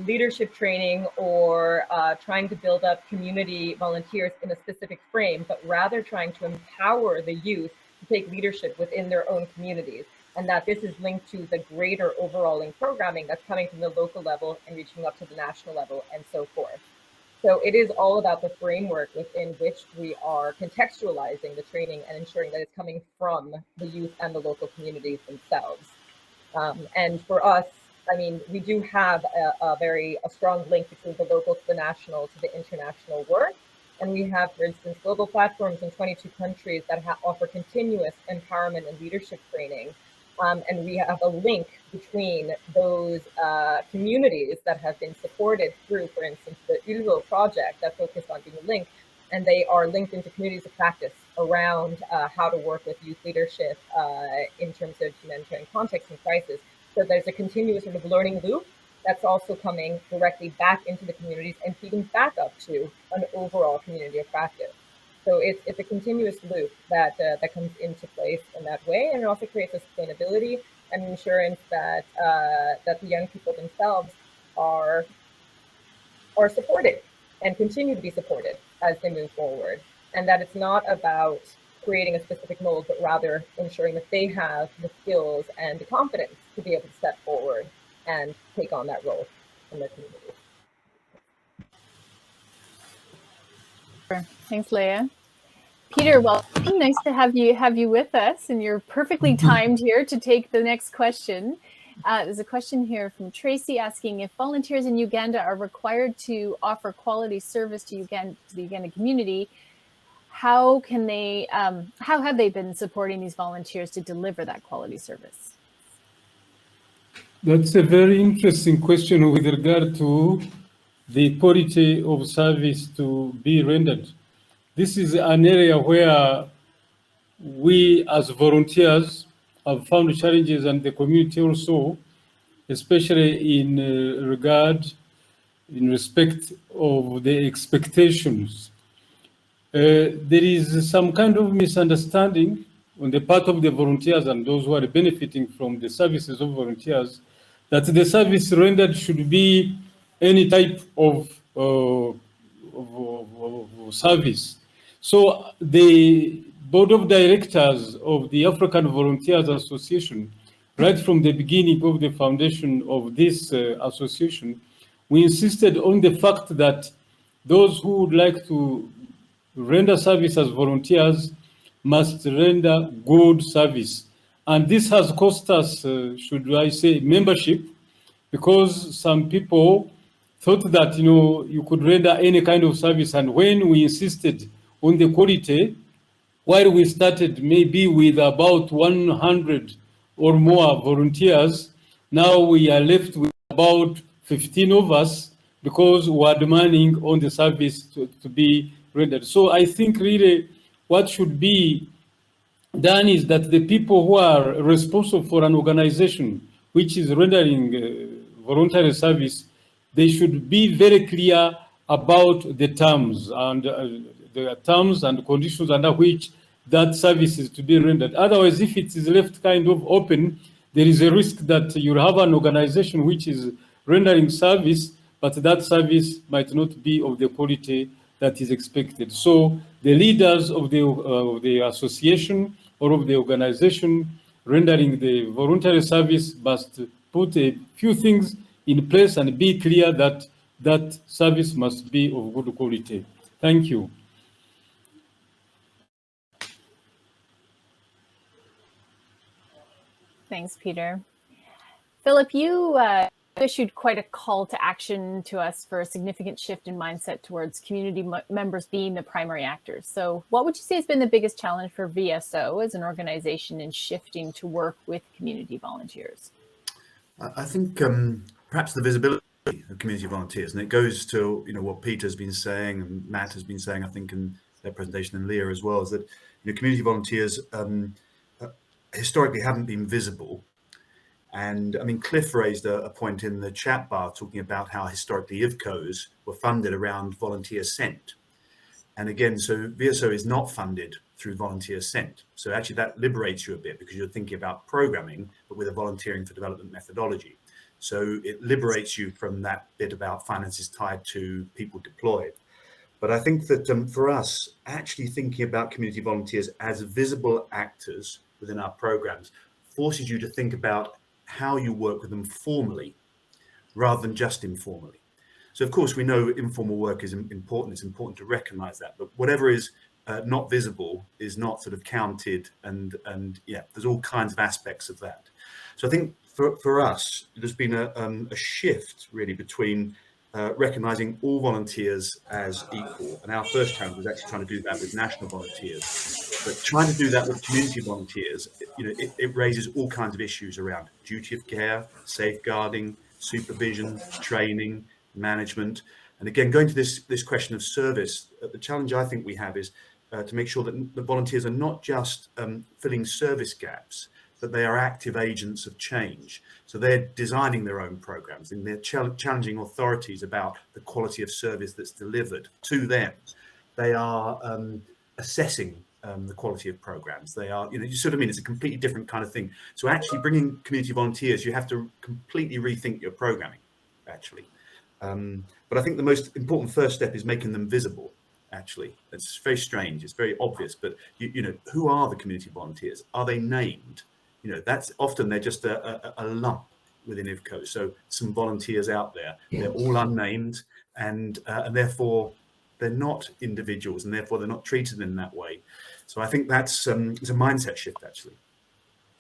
leadership training or trying to build up community volunteers in a specific frame, but rather trying to empower the youth to take leadership within their own communities. And that this is linked to the greater overall programming that's coming from the local level and reaching up to the national level and so forth. So it is all about the framework within which we are contextualizing the training and ensuring that it's coming from the youth and the local communities themselves. And for us, I mean, we do have a strong link between the local to the national to the international work. And we have, for instance, global platforms in 22 countries that offer continuous empowerment and leadership training. And we have a link between those communities that have been supported through, for instance, the ULVO project that focused on being linked, and they are linked into communities of practice around how to work with youth leadership in terms of humanitarian context and crisis. So there's a continuous sort of learning loop that's also coming directly back into the communities and feeding back up to an overall community of practice. So it's a continuous loop that comes into place in that way, and it also creates a sustainability and insurance that that the young people themselves are supported and continue to be supported as they move forward, and that it's not about creating a specific mold, but rather ensuring that they have the skills and the confidence to be able to step forward and take on that role in their community. Thanks, Leah. Peter, welcome. Nice to have you with us, and you're perfectly timed here to take the next question. There's a question here from Tracy asking if volunteers in Uganda are required to offer quality service to the Uganda community. How can they? How have they been supporting these volunteers to deliver that quality service? That's a very interesting question with regard to the quality of service to be rendered. This is an area where we as volunteers have found challenges, and the community also, especially in respect of the expectations. There is some kind of misunderstanding on the part of the volunteers and those who are benefiting from the services of volunteers, that the service rendered should be any type of service. So the board of directors of the African Volunteers Association, right from the beginning of the foundation of this association, we insisted on the fact that those who would like to render service as volunteers must render good service. And this has cost us, should I say, membership, because some people thought that, you could render any kind of service. And when we insisted on the quality, while we started maybe with about 100 or more volunteers, now we are left with about 15 of us, because we are demanding on the service to be rendered. So I think really what should be done is that the people who are responsible for an organization which is rendering voluntary service, they should be very clear about the terms and conditions under which that service is to be rendered. Otherwise, if it is left kind of open, there is a risk that you have an organization which is rendering service, but that service might not be of the quality that is expected. So the leaders of the association or of the organization rendering the voluntary service must put a few things in place and be clear that that service must be of good quality. Thank you. Thanks, Peter. Philip, you issued quite a call to action to us for a significant shift in mindset towards community members being the primary actors. So what would you say has been the biggest challenge for VSO as an organization in shifting to work with community volunteers? I think perhaps the visibility of community volunteers, and it goes to what Peter's been saying and Matt has been saying, I think in their presentation, and Leah as well, is that community volunteers historically haven't been visible. And I mean, Cliff raised a point in the chat bar talking about how historically IVCOs were funded around volunteer sent. And again, so VSO is not funded through volunteer sent. So actually that liberates you a bit because you're thinking about programming, but with a volunteering for development methodology. So it liberates you from that bit about finances tied to people deployed. But I think that for us, actually thinking about community volunteers as visible actors within our programs forces you to think about how you work with them formally rather than just informally. So of course we know informal work is important. It's important to recognize that, but whatever is not visible is not sort of counted, and yeah, there's all kinds of aspects of that. So I think for us, there's been a shift really between recognizing all volunteers as equal, and our first challenge was actually trying to do that with national volunteers. But trying to do that with community volunteers, it raises all kinds of issues around duty of care, safeguarding, supervision, training, management. And again, going to this question of service, the challenge I think we have is to make sure that the volunteers are not just filling service gaps, but they are active agents of change. So they're designing their own programs and they're challenging authorities about the quality of service that's delivered to them. They are assessing the quality of programs. They are, you sort of mean, it's a completely different kind of thing. So actually bringing community volunteers, you have to completely rethink your programming, actually. But I think the most important first step is making them visible, actually. It's very strange, it's very obvious, but who are the community volunteers? Are they named? That's often they're just a lump within IVCO. So some volunteers out there, they're all unnamed, and therefore they're not individuals, and therefore they're not treated in that way. So I think that's it's a mindset shift, actually,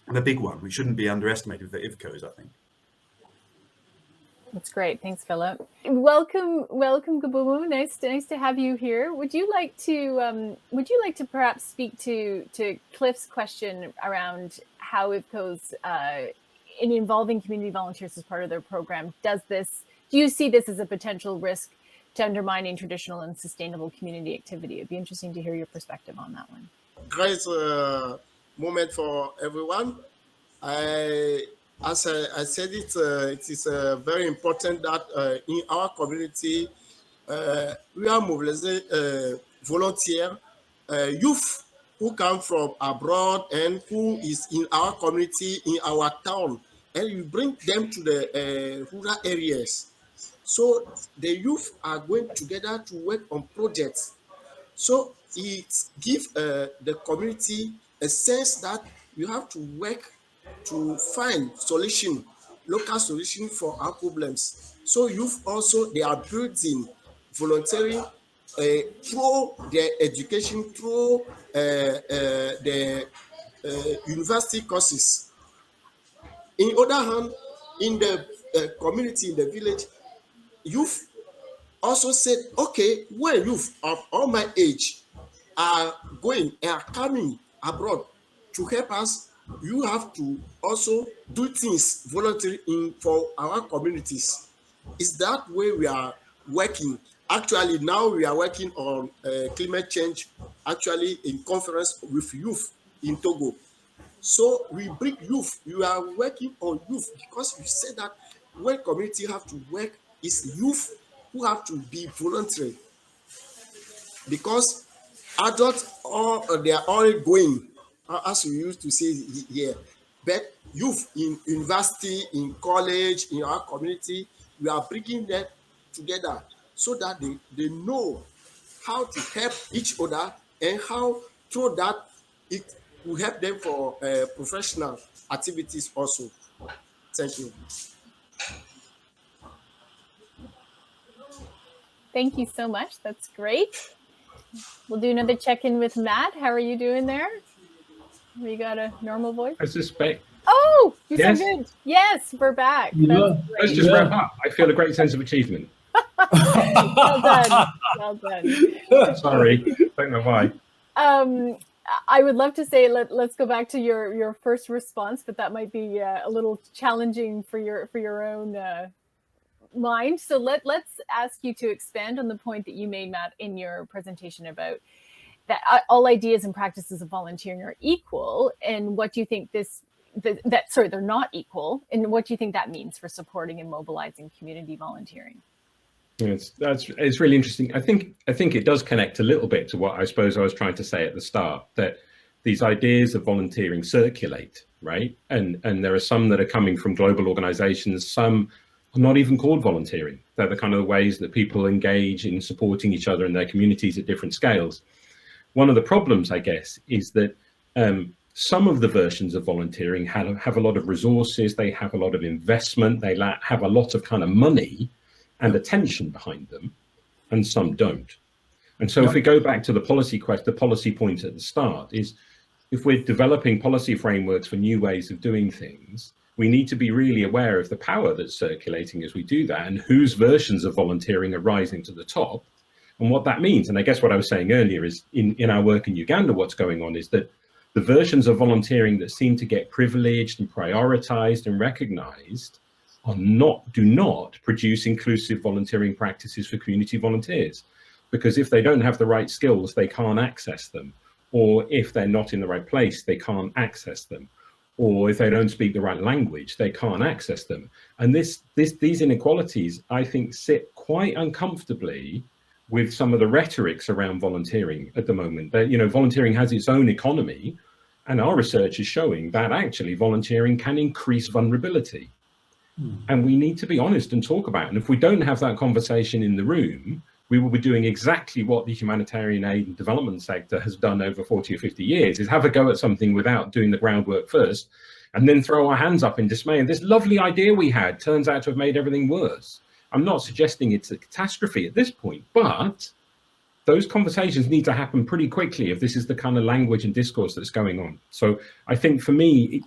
and a big one, which shouldn't be underestimated for IVCOs, I think. That's great. Thanks, Philip. Welcome, GBEMOU. Nice to have you here. Would you like to perhaps speak to Cliff's question around how IVCOs in involving community volunteers as part of their program do you see this as a potential risk to undermining traditional and sustainable community activity? It'd be interesting to hear your perspective on that one. Great moment for everyone. As I said, it is very important that in our community, we are mobilizing volunteers, youth who come from abroad and who is in our community, in our town, and we bring them to the rural areas. So the youth are going together to work on projects. So it gives the community a sense that you have to work to find local solution for our problems. So youth also, they are building volunteering through their education, through the university courses. In other hand, in the community, in the village, youth also said, okay, when youth of all my age are coming abroad to help us, you have to also do things voluntarily for our communities. It's that way we are working. Actually, now we are working on climate change, actually in conference with youth in Togo. So we bring youth, you are working on youth because we said that when community have to work, it's youth who have to be voluntary. Because adults, they are all going, as we used to say here. But youth in university, in college, in our community, we are bringing them together so that they know how to help each other and how through that it will help them for professional activities also. Thank you. Thank you so much. That's great. We'll do another check-in with Matt. How are you doing there? You got a normal voice? I suspect. Oh, you Yes. sound good. Yes, we're back. Yeah. Let's just wrap up. I feel a great sense of achievement. Well done. Well done. Sorry, don't know why. I would love to say let's go back to your first response, but that might be a little challenging for your own mind. So let's ask you to expand on the point that you made, Matt, in your presentation about that all ideas and practices of volunteering are equal, and what do you think they're not equal, and what do you think that means for supporting and mobilizing community volunteering? It's really interesting. I think it does connect a little bit to what I suppose I was trying to say at the start, that these ideas of volunteering circulate, right? And there are some that are coming from global organizations, some are not even called volunteering. They're the kind of ways that people engage in supporting each other in their communities at different scales. One of the problems, I guess, is that some of the versions of volunteering have a lot of resources, they have a lot of investment, they have a lot of kind of money and attention behind them, and some don't. And so if we go back to the policy point at the start, is if we're developing policy frameworks for new ways of doing things, we need to be really aware of the power that's circulating as we do that, and whose versions of volunteering are rising to the top, and what that means. And I guess what I was saying earlier is in our work in Uganda, what's going on is that the versions of volunteering that seem to get privileged and prioritized and recognized do not produce inclusive volunteering practices for community volunteers, because if they don't have the right skills, they can't access them, or if they're not in the right place, they can't access them, or if they don't speak the right language, they can't access them. And these inequalities, I think, sit quite uncomfortably with some of the rhetorics around volunteering at the moment. That, you know, volunteering has its own economy, and our research is showing that actually volunteering can increase vulnerability. And we need to be honest and talk about it. And if we don't have that conversation in the room, we will be doing exactly what the humanitarian aid and development sector has done over 40 or 50 years, is have a go at something without doing the groundwork first, and then throw our hands up in dismay. And this lovely idea we had turns out to have made everything worse. I'm not suggesting it's a catastrophe at this point, but those conversations need to happen pretty quickly if this is the kind of language and discourse that's going on. So I think for me,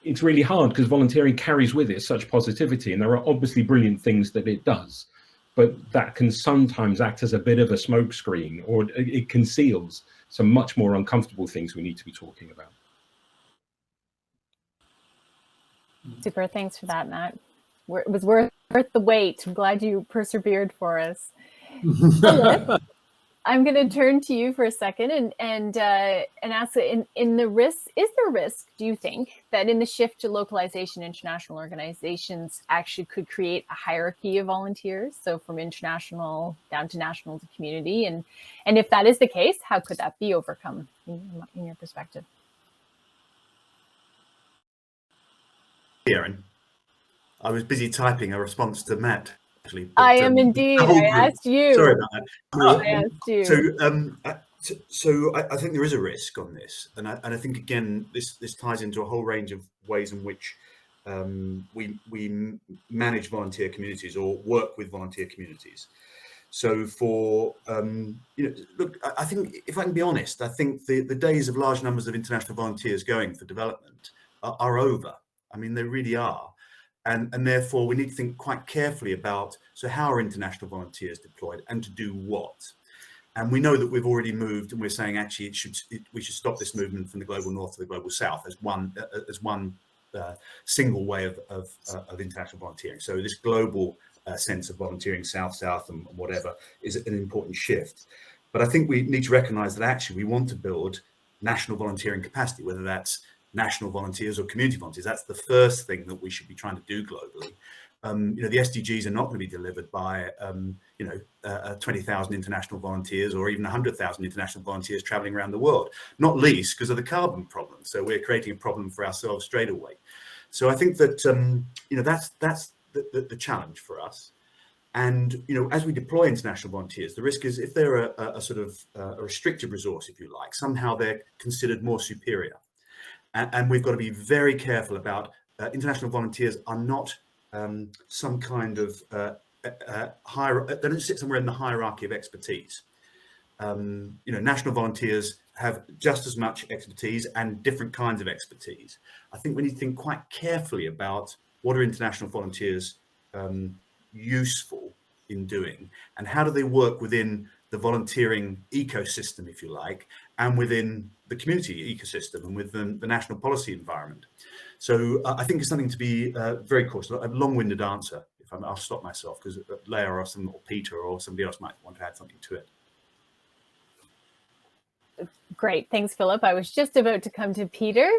it's really hard because volunteering carries with it such positivity, and there are obviously brilliant things that it does, but that can sometimes act as a bit of a smokescreen, or it conceals some much more uncomfortable things we need to be talking about. Super, thanks for that, Matt. It was worth the wait. I'm glad you persevered for us. I'm going to turn to you for a second and ask, in the risk, is there risk, do you think, that in the shift to localization, international organizations actually could create a hierarchy of volunteers, so from international down to national to community, and if that is the case, how could that be overcome in your perspective? Aaron, I was busy typing a response to Matt. Actually, I am indeed. I asked you. Sorry about that. I asked you. So I think there is a risk on this, and I think again this ties into a whole range of ways in which we manage volunteer communities or work with volunteer communities. So for look, I think if I can be honest, I think the days of large numbers of international volunteers going for development are over. I mean, they really are. And therefore, we need to think quite carefully about, so how are international volunteers deployed and to do what? And we know that we've already moved, and we're saying actually we should stop this movement from the global north to the global south as one single way of international volunteering. So this global sense of volunteering south-south and whatever is an important shift. But I think we need to recognise that actually we want to build national volunteering capacity, whether that's national volunteers or community volunteers. That's the first thing that we should be trying to do globally. the SDGs are not going to be delivered by 20,000 international volunteers or even 100,000 international volunteers traveling around the world, not least because of the carbon problem. So we're creating a problem for ourselves straight away. So I think that that's the challenge for us. And as we deploy international volunteers, the risk is if they're a sort of a restricted resource, if you like, somehow they're considered more superior. And we've got to be very careful about international volunteers are not some kind of they don't sit somewhere in the hierarchy of expertise. National volunteers have just as much expertise and different kinds of expertise. I think we need to think quite carefully about what are international volunteers useful in doing, and how do they work within the volunteering ecosystem, if you like, and within the community ecosystem and within the national policy environment. So I think it's something to be very cautious. A long-winded answer. I'll stop myself because Leah or Peter or somebody else might want to add something to it. Great, thanks, Philip. I was just about to come to Peter.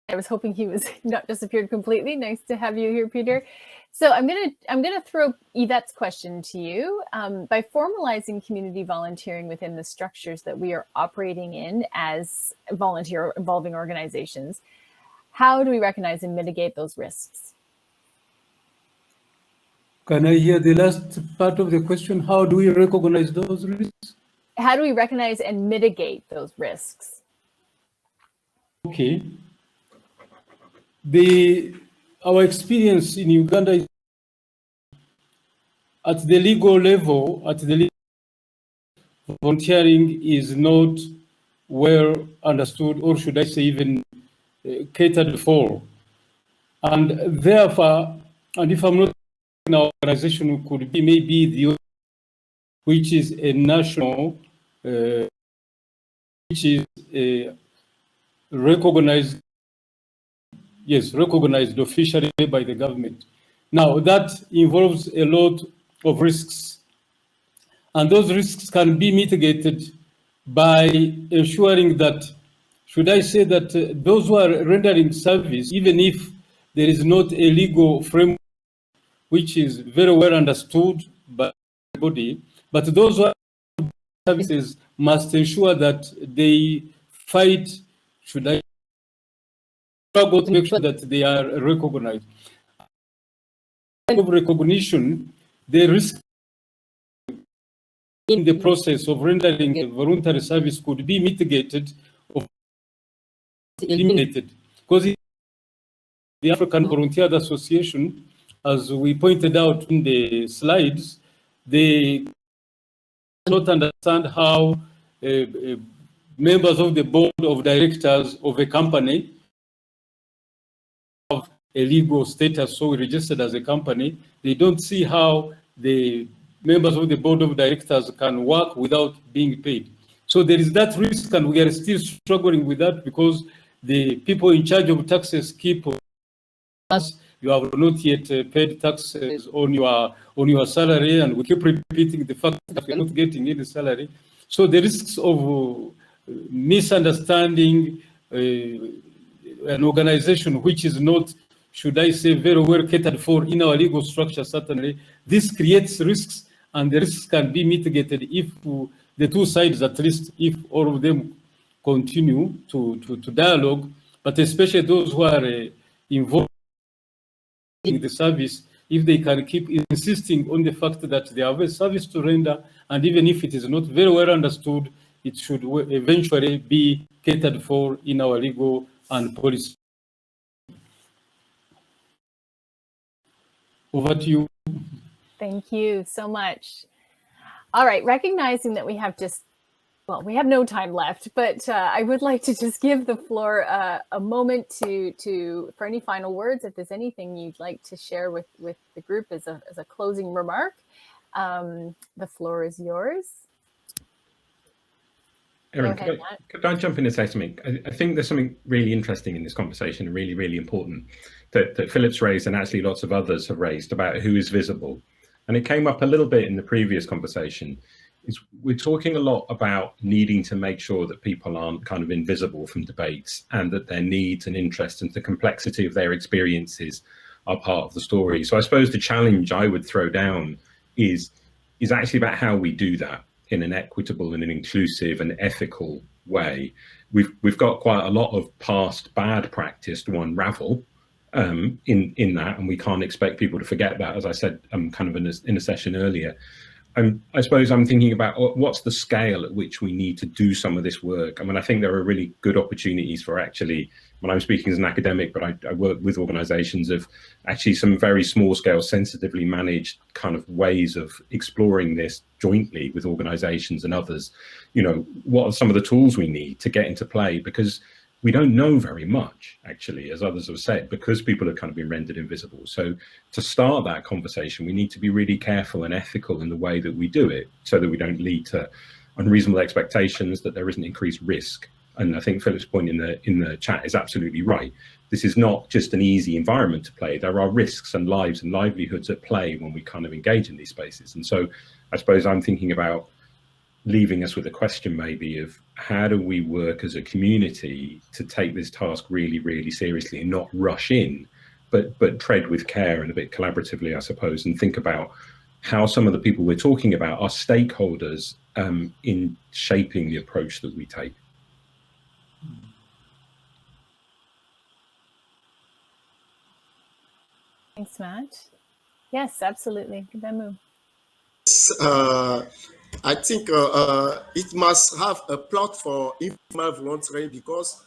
I was hoping he was not disappeared completely. Nice to have you here, Peter. So I'm gonna throw Yvette's question to you. By formalizing community volunteering within the structures that we are operating in as volunteer involving organizations, how do we recognize and mitigate those risks? Can I hear the last part of the question? How do we recognize those risks? How do we recognize and mitigate those risks? Okay. Our experience in Uganda is at the legal level, volunteering is not well understood, or should I say even catered for. And therefore, and if I'm not in our organization, it could be maybe the, which is a national, which is a recognized officially by the government. Now, that involves a lot of risks. And those risks can be mitigated by ensuring that, should I say that those who are rendering service, even if there is not a legal framework which is very well understood by everybody, but those who are services must ensure that they fight, should I struggle to make sure that they are recognized. Of recognition, the risk in the process of rendering a voluntary service could be mitigated or eliminated. Because the African Volunteers Association, as we pointed out in the slides, they don't understand how members of the board of directors of a company have a legal status, so registered as a company. They don't see how the members of the board of directors can work without being paid. So there is that risk, and we are still struggling with that because the people in charge of taxes keep us. You have not yet paid taxes on your salary, and we keep repeating the fact that we're not getting any salary. So the risks of misunderstanding an organization which is not, should I say, very well catered for in our legal structure, certainly, this creates risks, and the risks can be mitigated if the two sides, at least, if all of them continue to dialogue, but especially those who are involved in the service, if they can keep insisting on the fact that they have a service to render, and even if it is not very well understood, it should eventually be catered for in our legal and policy. Over to you. Thank you so much. All right, recognizing that we have we have no time left, but I would like to just give the floor a moment for any final words. If there's anything you'd like to share with the group as a closing remark, the floor is yours. Erin, could I jump in and say something? I think there's something really interesting in this conversation and really, really important that Philip's raised and actually lots of others have raised about who is visible. And it came up a little bit in the previous conversation. We're talking a lot about needing to make sure that people aren't kind of invisible from debates, and that their needs and interests and the complexity of their experiences are part of the story. So I suppose the challenge I would throw down is actually about how we do that in an equitable and an inclusive and ethical way. We've got quite a lot of past bad practice to unravel in that, and we can't expect people to forget that, as I said kind of in a session earlier. I suppose I'm thinking about what's the scale at which we need to do some of this work. I mean, I think there are really good opportunities for actually, when I'm speaking as an academic, but I work with organizations of actually some very small scale, sensitively managed kind of ways of exploring this jointly with organizations and others. You know, what are some of the tools we need to get into play? Because we don't know very much, actually, as others have said, because people have kind of been rendered invisible. So to start that conversation, we need to be really careful and ethical in the way that we do it, so that we don't lead to unreasonable expectations, that there isn't increased risk. And I think Philip's point in the chat is absolutely right. This is not just an easy environment to play. There are risks and lives and livelihoods at play when we kind of engage in these spaces. And so I suppose I'm thinking about leaving us with a question maybe of how do we work as a community to take this task really, really seriously and not rush in, but tread with care and a bit collaboratively, I suppose, and think about how some of the people we're talking about are stakeholders in shaping the approach that we take. Thanks, Matt. Yes, absolutely. GBEMOU. I think it must have a plot for informal volunteering, because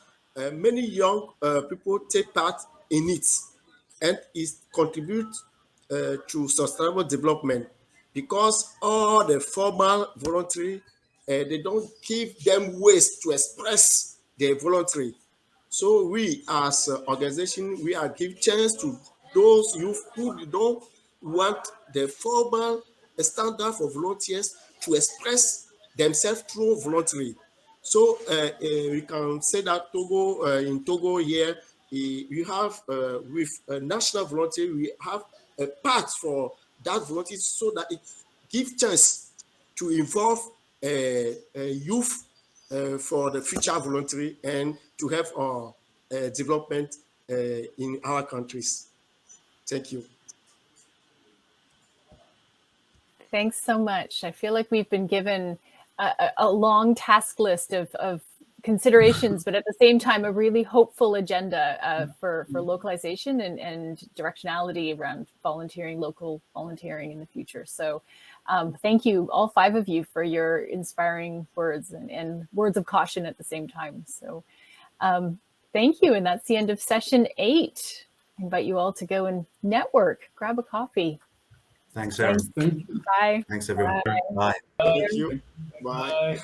many young people take part in it, and it contributes to sustainable development, because all the formal voluntary, they don't give them ways to express their voluntary. So we as an organization, we are give chance to those youth who don't want the formal standard for volunteers to express themselves through voluntary. So we can say that Togo, in Togo here, we have with national volunteer, we have a part for that volunteer, so that it gives chance to involve youth for the future voluntary and to have our development in our countries. Thank you. Thanks so much. I feel like we've been given a long task list of considerations, but at the same time, a really hopeful agenda for localization and directionality around volunteering, local volunteering in the future. So thank you, all 5 of you, for your inspiring words and words of caution at the same time. So thank you. And that's the end of session 8. I invite you all to go and network, grab a coffee. Thanks, Aaron. Thank you. Bye. Thanks, everyone. Bye. Bye. Thank you. Bye.